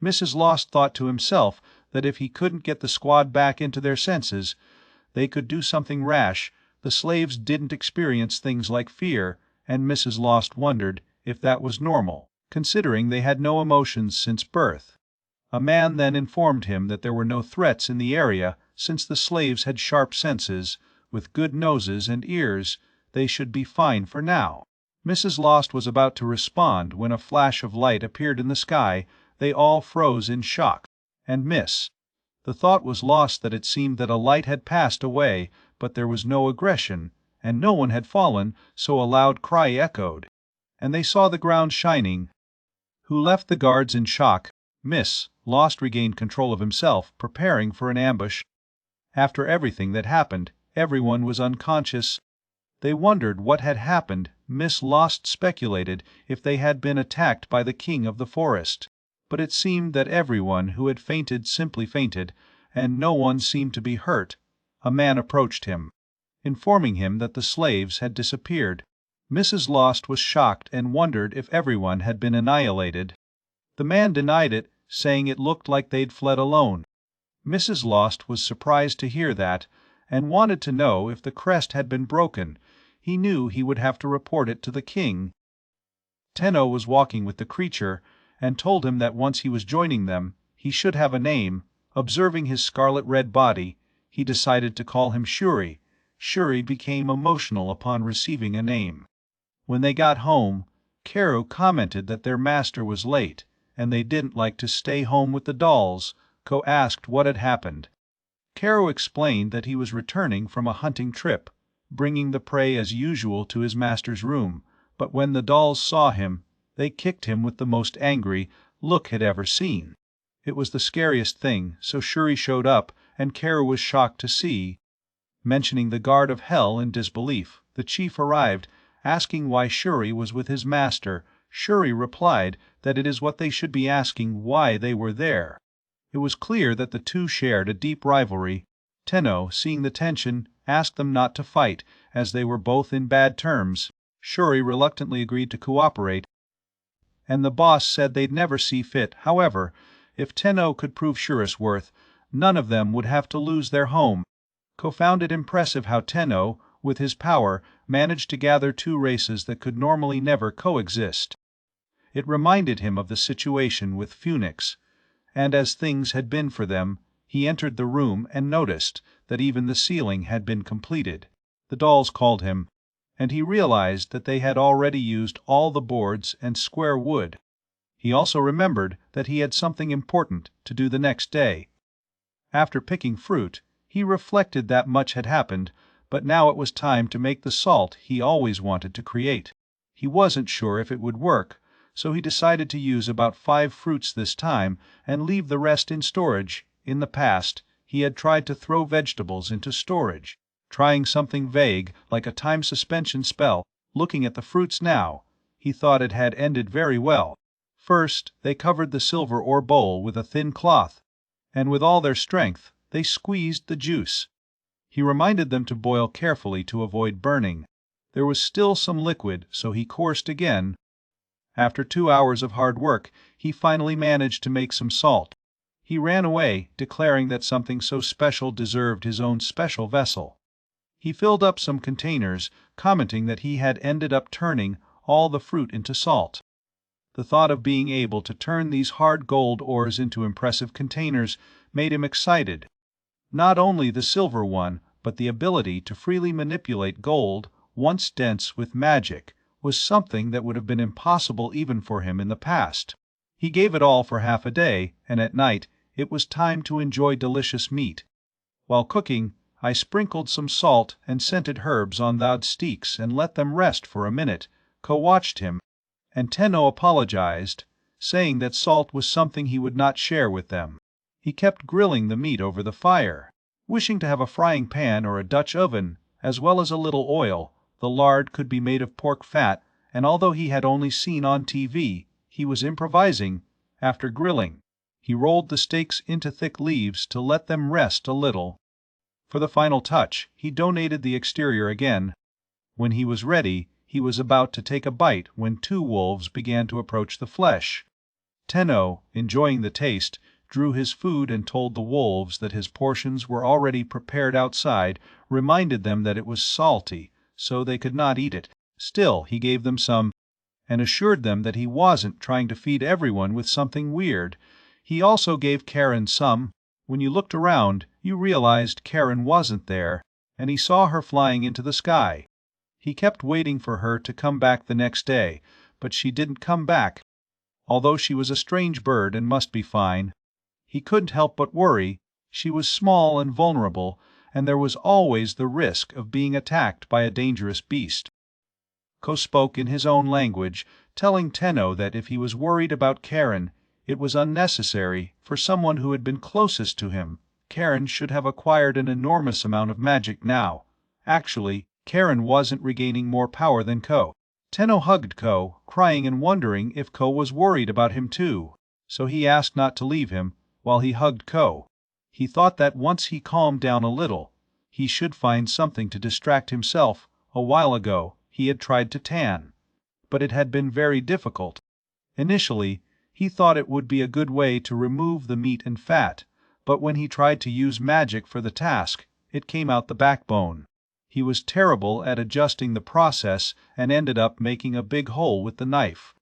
Mrs. Lost thought to himself that if he couldn't get the squad back into their senses, they could do something rash. The slaves didn't experience things like fear, and Mrs. Lost wondered if that was normal, considering they had no emotions since birth. A man then informed him that there were no threats in the area since the slaves had sharp senses, with good noses and ears. They should be fine for now. Mrs. Lost was about to respond when a flash of light appeared in the sky. They all froze in shock. And the thought was lost that it seemed that a light had passed away, but there was no aggression, and no one had fallen, so a loud cry echoed. And they saw the ground shining. Who left the guards in shock. Lost regained control of himself, preparing for an ambush. After everything that happened, everyone was unconscious. They wondered what had happened. Miss Lost speculated if they had been attacked by the king of the forest. But it seemed that everyone who had fainted simply fainted, and no one seemed to be hurt. A man approached him, informing him that the slaves had disappeared. Mrs. Lost was shocked and wondered if everyone had been annihilated. The man denied it, saying it looked like they'd fled alone. Mrs. Lost was surprised to hear that, and wanted to know if the crest had been broken. He knew he would have to report it to the king. Tenno was walking with the creature, and told him that once he was joining them, he should have a name. Observing his scarlet-red body, he decided to call him Shuri. Shuri became emotional upon receiving a name. When they got home, Karu commented that their master was late, and they didn't like to stay home with the dolls. Ko asked what had happened. Karu explained that he was returning from a hunting trip, bringing the prey as usual to his master's room, but when the dolls saw him, they kicked him with the most angry look had ever seen. It was the scariest thing, so Shuri showed up, and Karu was shocked to see. Mentioning the guard of hell in disbelief, the chief arrived, asking why Shuri was with his master. Shuri replied that it is what they should be asking, why they were there. It was clear that the two shared a deep rivalry. Tenno, seeing the tension, asked them not to fight, as they were both in bad terms. Shuri reluctantly agreed to cooperate, and the boss said they'd never see fit. However, if Tenno could prove Shuri's worth, none of them would have to lose their home. Ko found it impressive how Tenno, with his power, managed to gather 2 races that could normally never coexist. It reminded him of the situation with Phoenix, and as things had been for them, he entered the room and noticed that even the ceiling had been completed. The dolls called him, and he realized that they had already used all the boards and square wood. He also remembered that he had something important to do the next day. After picking fruit, he reflected that much had happened, but now it was time to make the salt he always wanted to create. He wasn't sure if it would work, so he decided to use about 5 fruits this time and leave the rest in storage. In the past, he had tried to throw vegetables into storage, trying something vague like a time suspension spell. Looking at the fruits now, he thought it had ended very well. First, they covered the silver ore bowl with a thin cloth, and with all their strength, they squeezed the juice. He reminded them to boil carefully to avoid burning. There was still some liquid, so he coursed again. After 2 hours of hard work, he finally managed to make some salt. He ran away, declaring that something so special deserved his own special vessel. He filled up some containers, commenting that he had ended up turning all the fruit into salt. The thought of being able to turn these hard gold ores into impressive containers made him excited. Not only the silver one, but the ability to freely manipulate gold, once dense with magic, was something that would have been impossible even for him in the past. He gave it all for half a day, and at night it was time to enjoy delicious meat. While cooking, I sprinkled some salt and scented herbs on loud steaks and let them rest for a minute. Ko watched him, and Tenno apologized, saying that salt was something he would not share with them. He kept grilling the meat over the fire. Wishing to have a frying pan or a Dutch oven, as well as a little oil. The lard could be made of pork fat, and although he had only seen on TV, he was improvising. After grilling, he rolled the steaks into thick leaves to let them rest a little. For the final touch, he donated the exterior again. When he was ready, he was about to take a bite when two wolves began to approach the flesh. Tenno, enjoying the taste, drew his food and told the wolves that his portions were already prepared outside, reminded them that it was salty, so they could not eat it. Still, he gave them some, and assured them that he wasn't trying to feed everyone with something weird. He also gave Karen some. When you looked around, you realized Karen wasn't there, and he saw her flying into the sky. He kept waiting for her to come back the next day, but she didn't come back. Although she was a strange bird and must be fine, he couldn't help but worry. She was small and vulnerable, and there was always the risk of being attacked by a dangerous beast. Ko spoke in his own language, telling Tenno that if he was worried about Karen, it was unnecessary. For someone who had been closest to him, Karen should have acquired an enormous amount of magic now. Actually, Karen wasn't regaining more power than Ko. Tenno hugged Ko, crying and wondering if Ko was worried about him too, so he asked not to leave him while he hugged Ko. He thought that once he calmed down a little, he should find something to distract himself. A while ago, he had tried to tan, but it had been very difficult. Initially, he thought it would be a good way to remove the meat and fat, but when he tried to use magic for the task, it came out the backbone. He was terrible at adjusting the process and ended up making a big hole with the knife.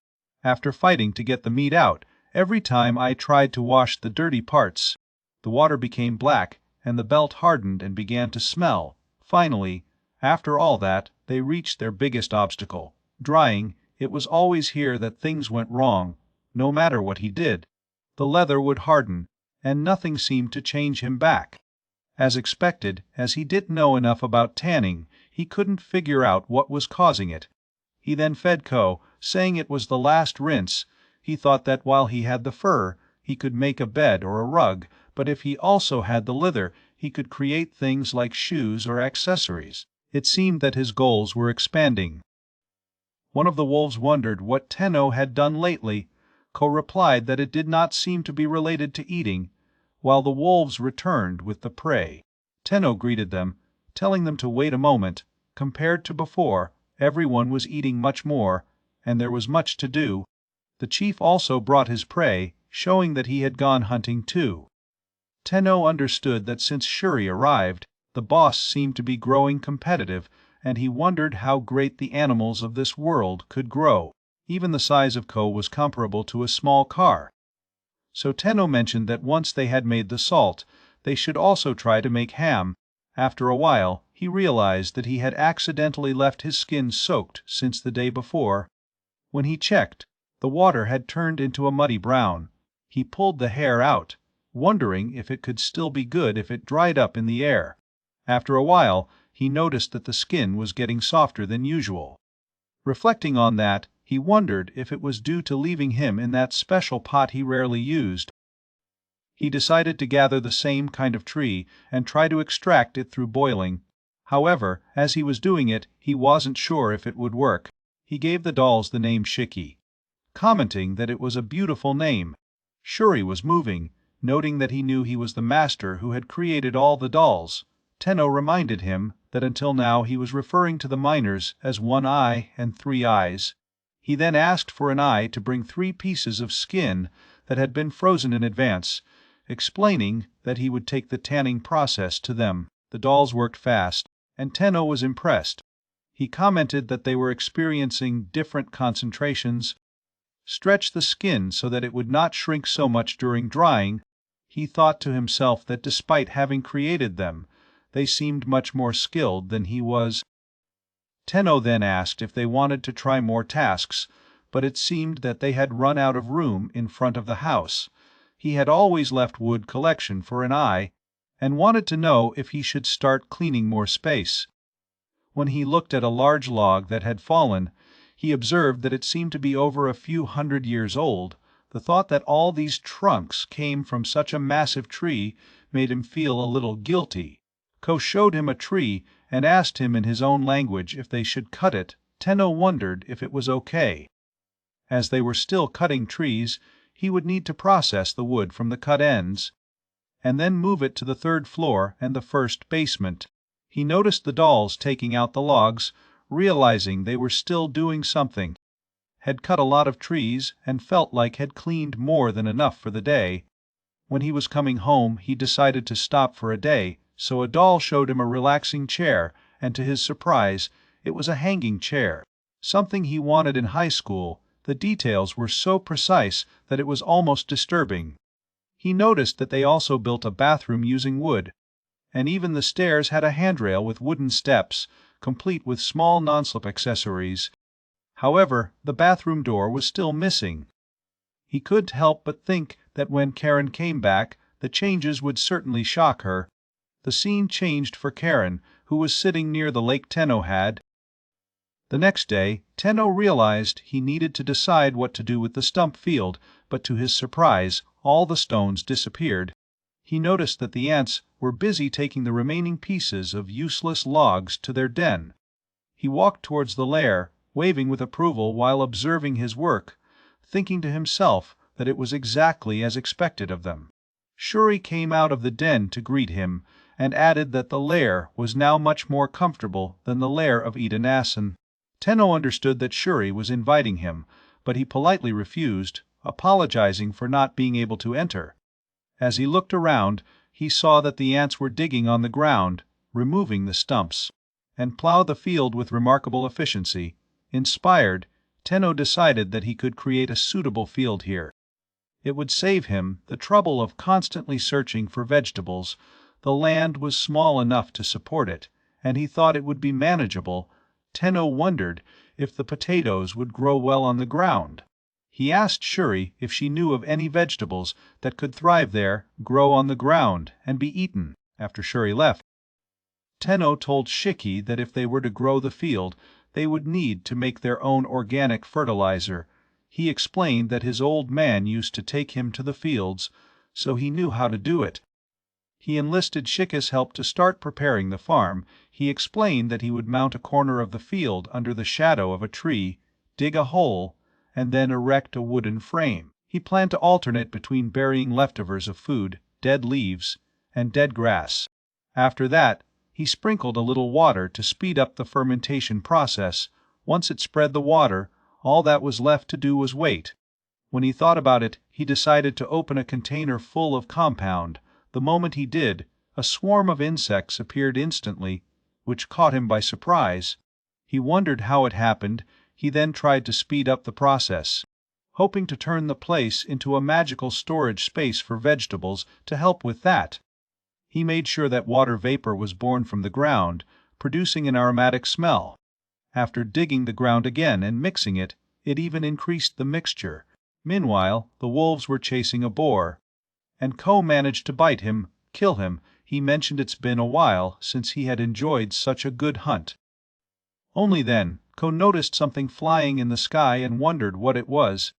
After fighting to get the meat out, every time I tried to wash the dirty parts, the water became black, and the belt hardened and began to smell. Finally, after all that, they reached their biggest obstacle, drying. It was always here that things went wrong. No matter what he did, the leather would harden, and nothing seemed to change him back. As expected, as he didn't know enough about tanning, he couldn't figure out what was causing it. He then fed Ko, saying it was the last rinse. He thought that while he had the fur, he could make a bed or a rug, but if he also had the leather, he could create things like shoes or accessories. It seemed that his goals were expanding. One of the wolves wondered what Tenno had done lately. Ko replied that it did not seem to be related to eating, while the wolves returned with the prey. Tenno greeted them, telling them to wait a moment. Compared to before, everyone was eating much more, and there was much to do. The chief also brought his prey, showing that he had gone hunting too. Tenno understood that since Shuri arrived, the boss seemed to be growing competitive, and he wondered how great the animals of this world could grow. Even the size of Ko was comparable to a small car. So Tenno mentioned that once they had made the salt, they should also try to make ham. After a while, he realized that he had accidentally left his skin soaked since the day before. When he checked, the water had turned into a muddy brown. He pulled the hair out, wondering if it could still be good if it dried up in the air. After a while, he noticed that the skin was getting softer than usual. Reflecting on that, he wondered if it was due to leaving him in that special pot he rarely used. He decided to gather the same kind of tree and try to extract it through boiling. However, as he was doing it, he wasn't sure if it would work. He gave the dolls the name Shiki, commenting that it was a beautiful name. Shuri was moving, noting that he knew he was the master who had created all the dolls. Tenno reminded him that until now he was referring to the miners as one eye and three eyes. He then asked for an eye to bring 3 pieces of skin that had been frozen in advance, explaining that he would take the tanning process to them. The dolls worked fast, and Tenno was impressed. He commented that they were experiencing different concentrations. Stretch the skin so that it would not shrink so much during drying. He thought to himself that despite having created them, they seemed much more skilled than he was. Tenno then asked if they wanted to try more tasks, but it seemed that they had run out of room in front of the house. He had always left wood collection for an eye, and wanted to know if he should start cleaning more space. When he looked at a large log that had fallen, he observed that it seemed to be over a few 100 years old. The thought that all these trunks came from such a massive tree made him feel a little guilty. Ko showed him a tree and asked him in his own language if they should cut it. Tenno wondered if it was okay. As they were still cutting trees, he would need to process the wood from the cut ends, and then move it to the third floor and the first basement. He noticed the dolls taking out the logs, realizing they were still doing something. Had cut a lot of trees and felt like had cleaned more than enough for the day. When he was coming home, he decided to stop for a day, so a doll showed him a relaxing chair, and to his surprise, it was a hanging chair. Something he wanted in high school. The details were so precise that it was almost disturbing. He noticed that they also built a bathroom using wood, and even the stairs had a handrail with wooden steps, complete with small non-slip accessories. However, the bathroom door was still missing. He couldn't help but think that when Karen came back, the changes would certainly shock her. The scene changed for Karen, who was sitting near the lake Tenno had. The next day, Tenno realized he needed to decide what to do with the stump field, but to his surprise, all the stones disappeared. He noticed that the ants were busy taking the remaining pieces of useless logs to their den. He walked towards the lair, waving with approval while observing his work, thinking to himself that it was exactly as expected of them. Shuri came out of the den to greet him, and added that the lair was now much more comfortable than the lair of Eden Asen. Tenno understood that Shuri was inviting him, but he politely refused, apologizing for not being able to enter. As he looked around, he saw that the ants were digging on the ground, removing the stumps, and plow the field with remarkable efficiency. Inspired, Tenno decided that he could create a suitable field here. It would save him the trouble of constantly searching for vegetables. The land was small enough to support it, and he thought it would be manageable. Tenno wondered if the potatoes would grow well on the ground. He asked Shuri if she knew of any vegetables that could thrive there, grow on the ground, and be eaten. After Shuri left, Tenno told Shiki that if they were to grow the field, they would need to make their own organic fertilizer. He explained that his old man used to take him to the fields, so he knew how to do it. He enlisted Shika's help to start preparing the farm. He explained that he would mount a corner of the field under the shadow of a tree, dig a hole, and then erect a wooden frame. He planned to alternate between burying leftovers of food, dead leaves, and dead grass. After that, he sprinkled a little water to speed up the fermentation process. Once it spread the water, all that was left to do was wait. When he thought about it, he decided to open a container full of compound. The moment he did, a swarm of insects appeared instantly, which caught him by surprise. He wondered how it happened. He then tried to speed up the process, hoping to turn the place into a magical storage space for vegetables to help with that. He made sure that water vapor was born from the ground, producing an aromatic smell. After digging the ground again and mixing it, it even increased the mixture. Meanwhile, the wolves were chasing a boar, and Ko managed to bite him, kill him. He mentioned it's been a while since he had enjoyed such a good hunt. Only then, Ko noticed something flying in the sky and wondered what it was.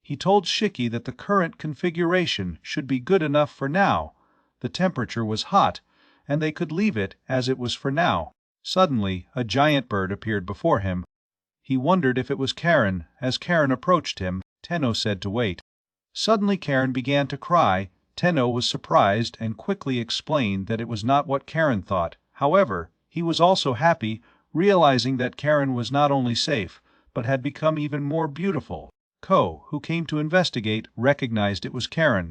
He told Shiki that the current configuration should be good enough for now. The temperature was hot, and they could leave it as it was for now. Suddenly, a giant bird appeared before him. He wondered if it was Karen. As Karen approached him, Tenno said to wait. Suddenly Karen began to cry. Tenno was surprised and quickly explained that it was not what Karen thought. However, he was also happy, realizing that Karen was not only safe, but had become even more beautiful. Ko, who came to investigate, recognized it was Karen.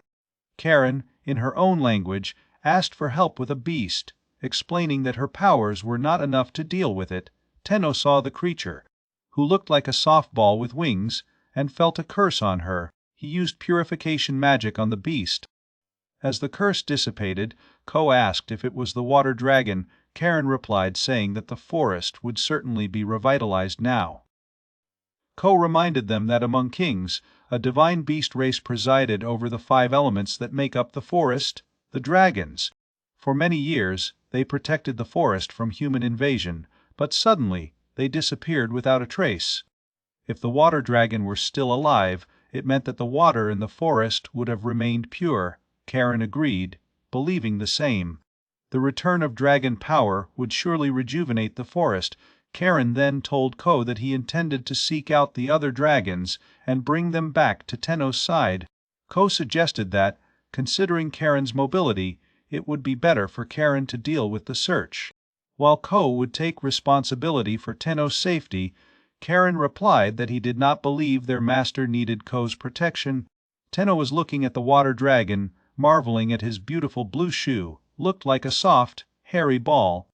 Karen, in her own language, asked for help with a beast, explaining that her powers were not enough to deal with it. Tenno saw the creature, who looked like a softball with wings, and felt a curse on her. He used purification magic on the beast. As the curse dissipated, Ko asked if it was the water dragon. Karen replied, saying that the forest would certainly be revitalized now. Ko reminded them that among kings, a divine beast race presided over the 5 elements that make up the forest, the dragons. For many years, they protected the forest from human invasion, but suddenly they disappeared without a trace. If the water dragon were still alive, it meant that the water in the forest would have remained pure. Karen agreed. believing the same. The return of dragon power would surely rejuvenate the forest. Karen then told Ko that he intended to seek out the other dragons and bring them back to Tenno's side. Ko suggested that, considering Karen's mobility, it would be better for Karen to deal with the search. While Ko would take responsibility for Tenno's safety, Karen replied that he did not believe their master needed Ko's protection. Tenno was looking at the water dragon, marveling at his beautiful blue shoe, looked like a soft, hairy ball.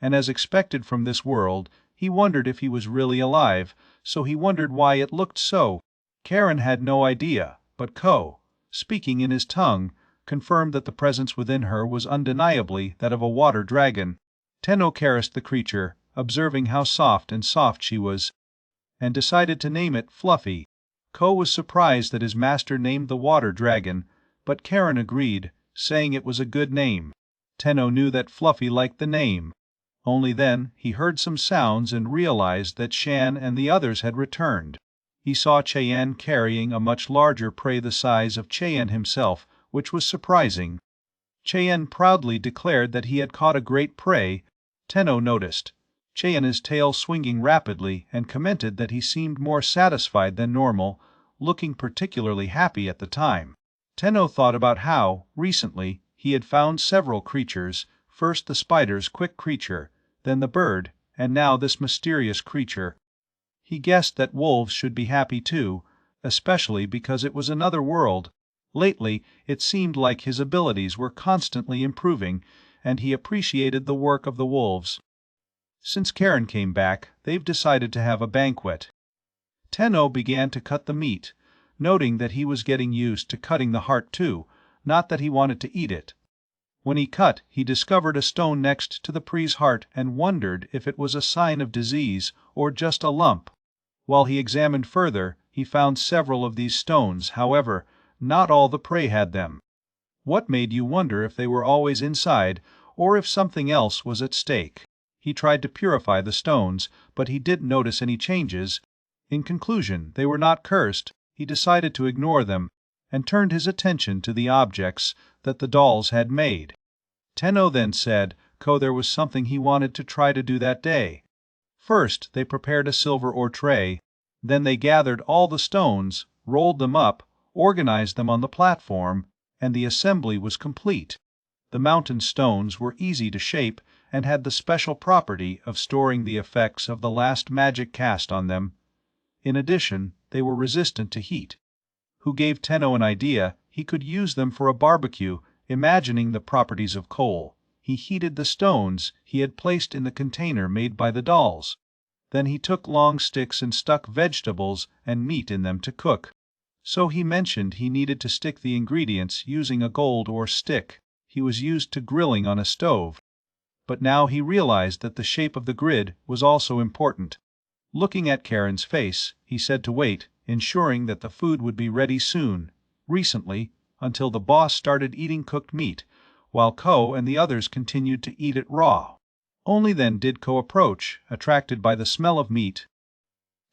And as expected from this world, he wondered if he was really alive, so he wondered why it looked so. Karen had no idea, but Ko, speaking in his tongue, confirmed that the presence within her was undeniably that of a water dragon. Tenno caressed the creature, observing how soft she was, and decided to name it Fluffy. Ko was surprised that his master named the water dragon, but Karen agreed, saying it was a good name. Tenno knew that Fluffy liked the name. Only then he heard some sounds and realized that Shan and the others had returned. He saw Cheyenne carrying a much larger prey the size of Cheyenne himself, which was surprising. Cheyenne proudly declared that he had caught a great prey. Tenno noticed Cheyenne's tail swinging rapidly and commented that he seemed more satisfied than normal, looking particularly happy at the time. Tenno thought about how, recently, he had found several creatures, first the spider's quick creature, then the bird, and now this mysterious creature. He guessed that wolves should be happy too, especially because it was another world. Lately, it seemed like his abilities were constantly improving, and he appreciated the work of the wolves. Since Karen came back, they've decided to have a banquet. Tenno began to cut the meat, noting that he was getting used to cutting the heart too, not that he wanted to eat it. When he cut, he discovered a stone next to the pre's heart and wondered if it was a sign of disease or just a lump. While he examined further, he found several of these stones. However, not all the prey had them. What made you wonder if they were always inside, or if something else was at stake? He tried to purify the stones, but he didn't notice any changes. In conclusion, they were not cursed. He decided to ignore them, and turned his attention to the objects that the dolls had made. Tenno then said Ko there was something he wanted to try to do that day. First, they prepared a silver ore tray. Then they gathered all the stones, rolled them up, organized them on the platform, and the assembly was complete. The mountain stones were easy to shape and had the special property of storing the effects of the last magic cast on them. In addition, they were resistant to heat. Who gave Tenno an idea he could use them for a barbecue, imagining the properties of coal. He heated the stones he had placed in the container made by the dolls. Then he took long sticks and stuck vegetables and meat in them to cook. So he mentioned he needed to stick the ingredients using a gold ore stick. He was used to grilling on a stove. But now he realized that the shape of the grid was also important. Looking at Karen's face, he said to wait, ensuring that the food would be ready soon, recently, until the boss started eating cooked meat, while Ko and the others continued to eat it raw. Only then did Ko approach, attracted by the smell of meat.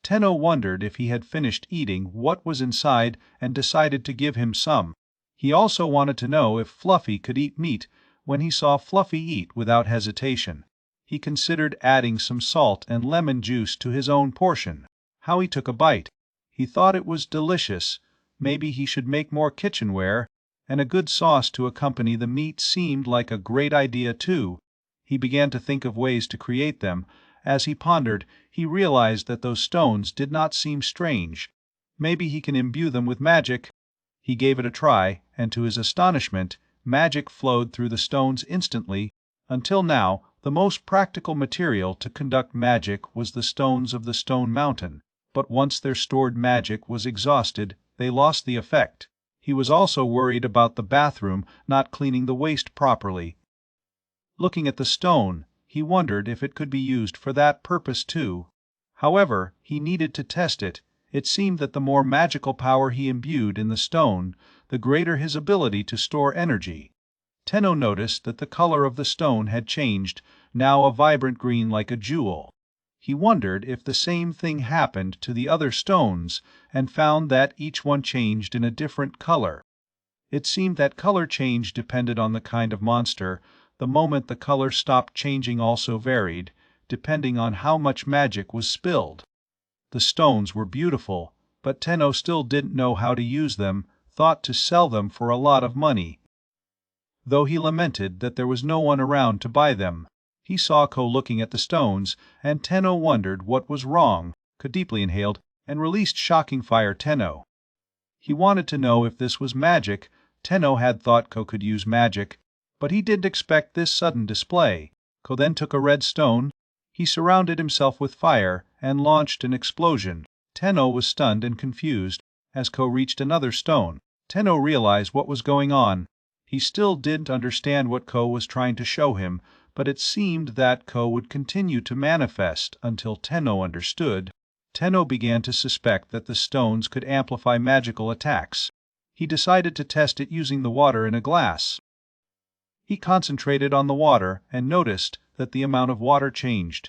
Tenno wondered if he had finished eating what was inside and decided to give him some. He also wanted to know if Fluffy could eat meat. When he saw Fluffy eat without hesitation, he considered adding some salt and lemon juice to his own portion. How he took a bite. He thought it was delicious. Maybe he should make more kitchenware, and a good sauce to accompany the meat seemed like a great idea too. He began to think of ways to create them. As he pondered, he realized that those stones did not seem strange. Maybe he can imbue them with magic. He gave it a try, and to his astonishment, magic flowed through the stones instantly. Until now, the most practical material to conduct magic was the stones of the stone mountain, but once their stored magic was exhausted, they lost the effect. He was also worried about the bathroom not cleaning the waste properly. Looking at the stone, he wondered if it could be used for that purpose too. However, he needed to test it. It seemed that the more magical power he imbued in the stone, the greater his ability to store energy. Tenno noticed that the color of the stone had changed, now a vibrant green like a jewel. He wondered if the same thing happened to the other stones, and found that each one changed in a different color. It seemed that color change depended on the kind of monster. The moment the color stopped changing also varied, depending on how much magic was spilled. The stones were beautiful, but Tenno still didn't know how to use them, thought to sell them for a lot of money. Though he lamented that there was no one around to buy them, he saw Ko looking at the stones, and Tenno wondered what was wrong. Ko deeply inhaled and released shocking fire Tenno. He wanted to know if this was magic. Tenno had thought Ko could use magic, but he didn't expect this sudden display. Ko then took a red stone. He surrounded himself with fire and launched an explosion. Tenno was stunned and confused. As Ko reached another stone, Tenno realized what was going on. He still didn't understand what Ko was trying to show him, but it seemed that Ko would continue to manifest until Tenno understood. Tenno began to suspect that the stones could amplify magical attacks. He decided to test it using the water in a glass. He concentrated on the water and noticed that the amount of water changed,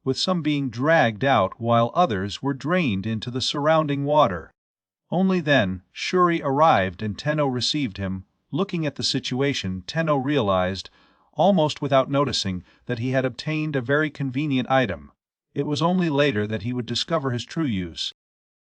with some being dragged out while others were drained into the surrounding water. Only then, Shuri arrived and Tenno received him. Looking at the situation, Tenno realized, almost without noticing, that he had obtained a very convenient item. It was only later that he would discover his true use.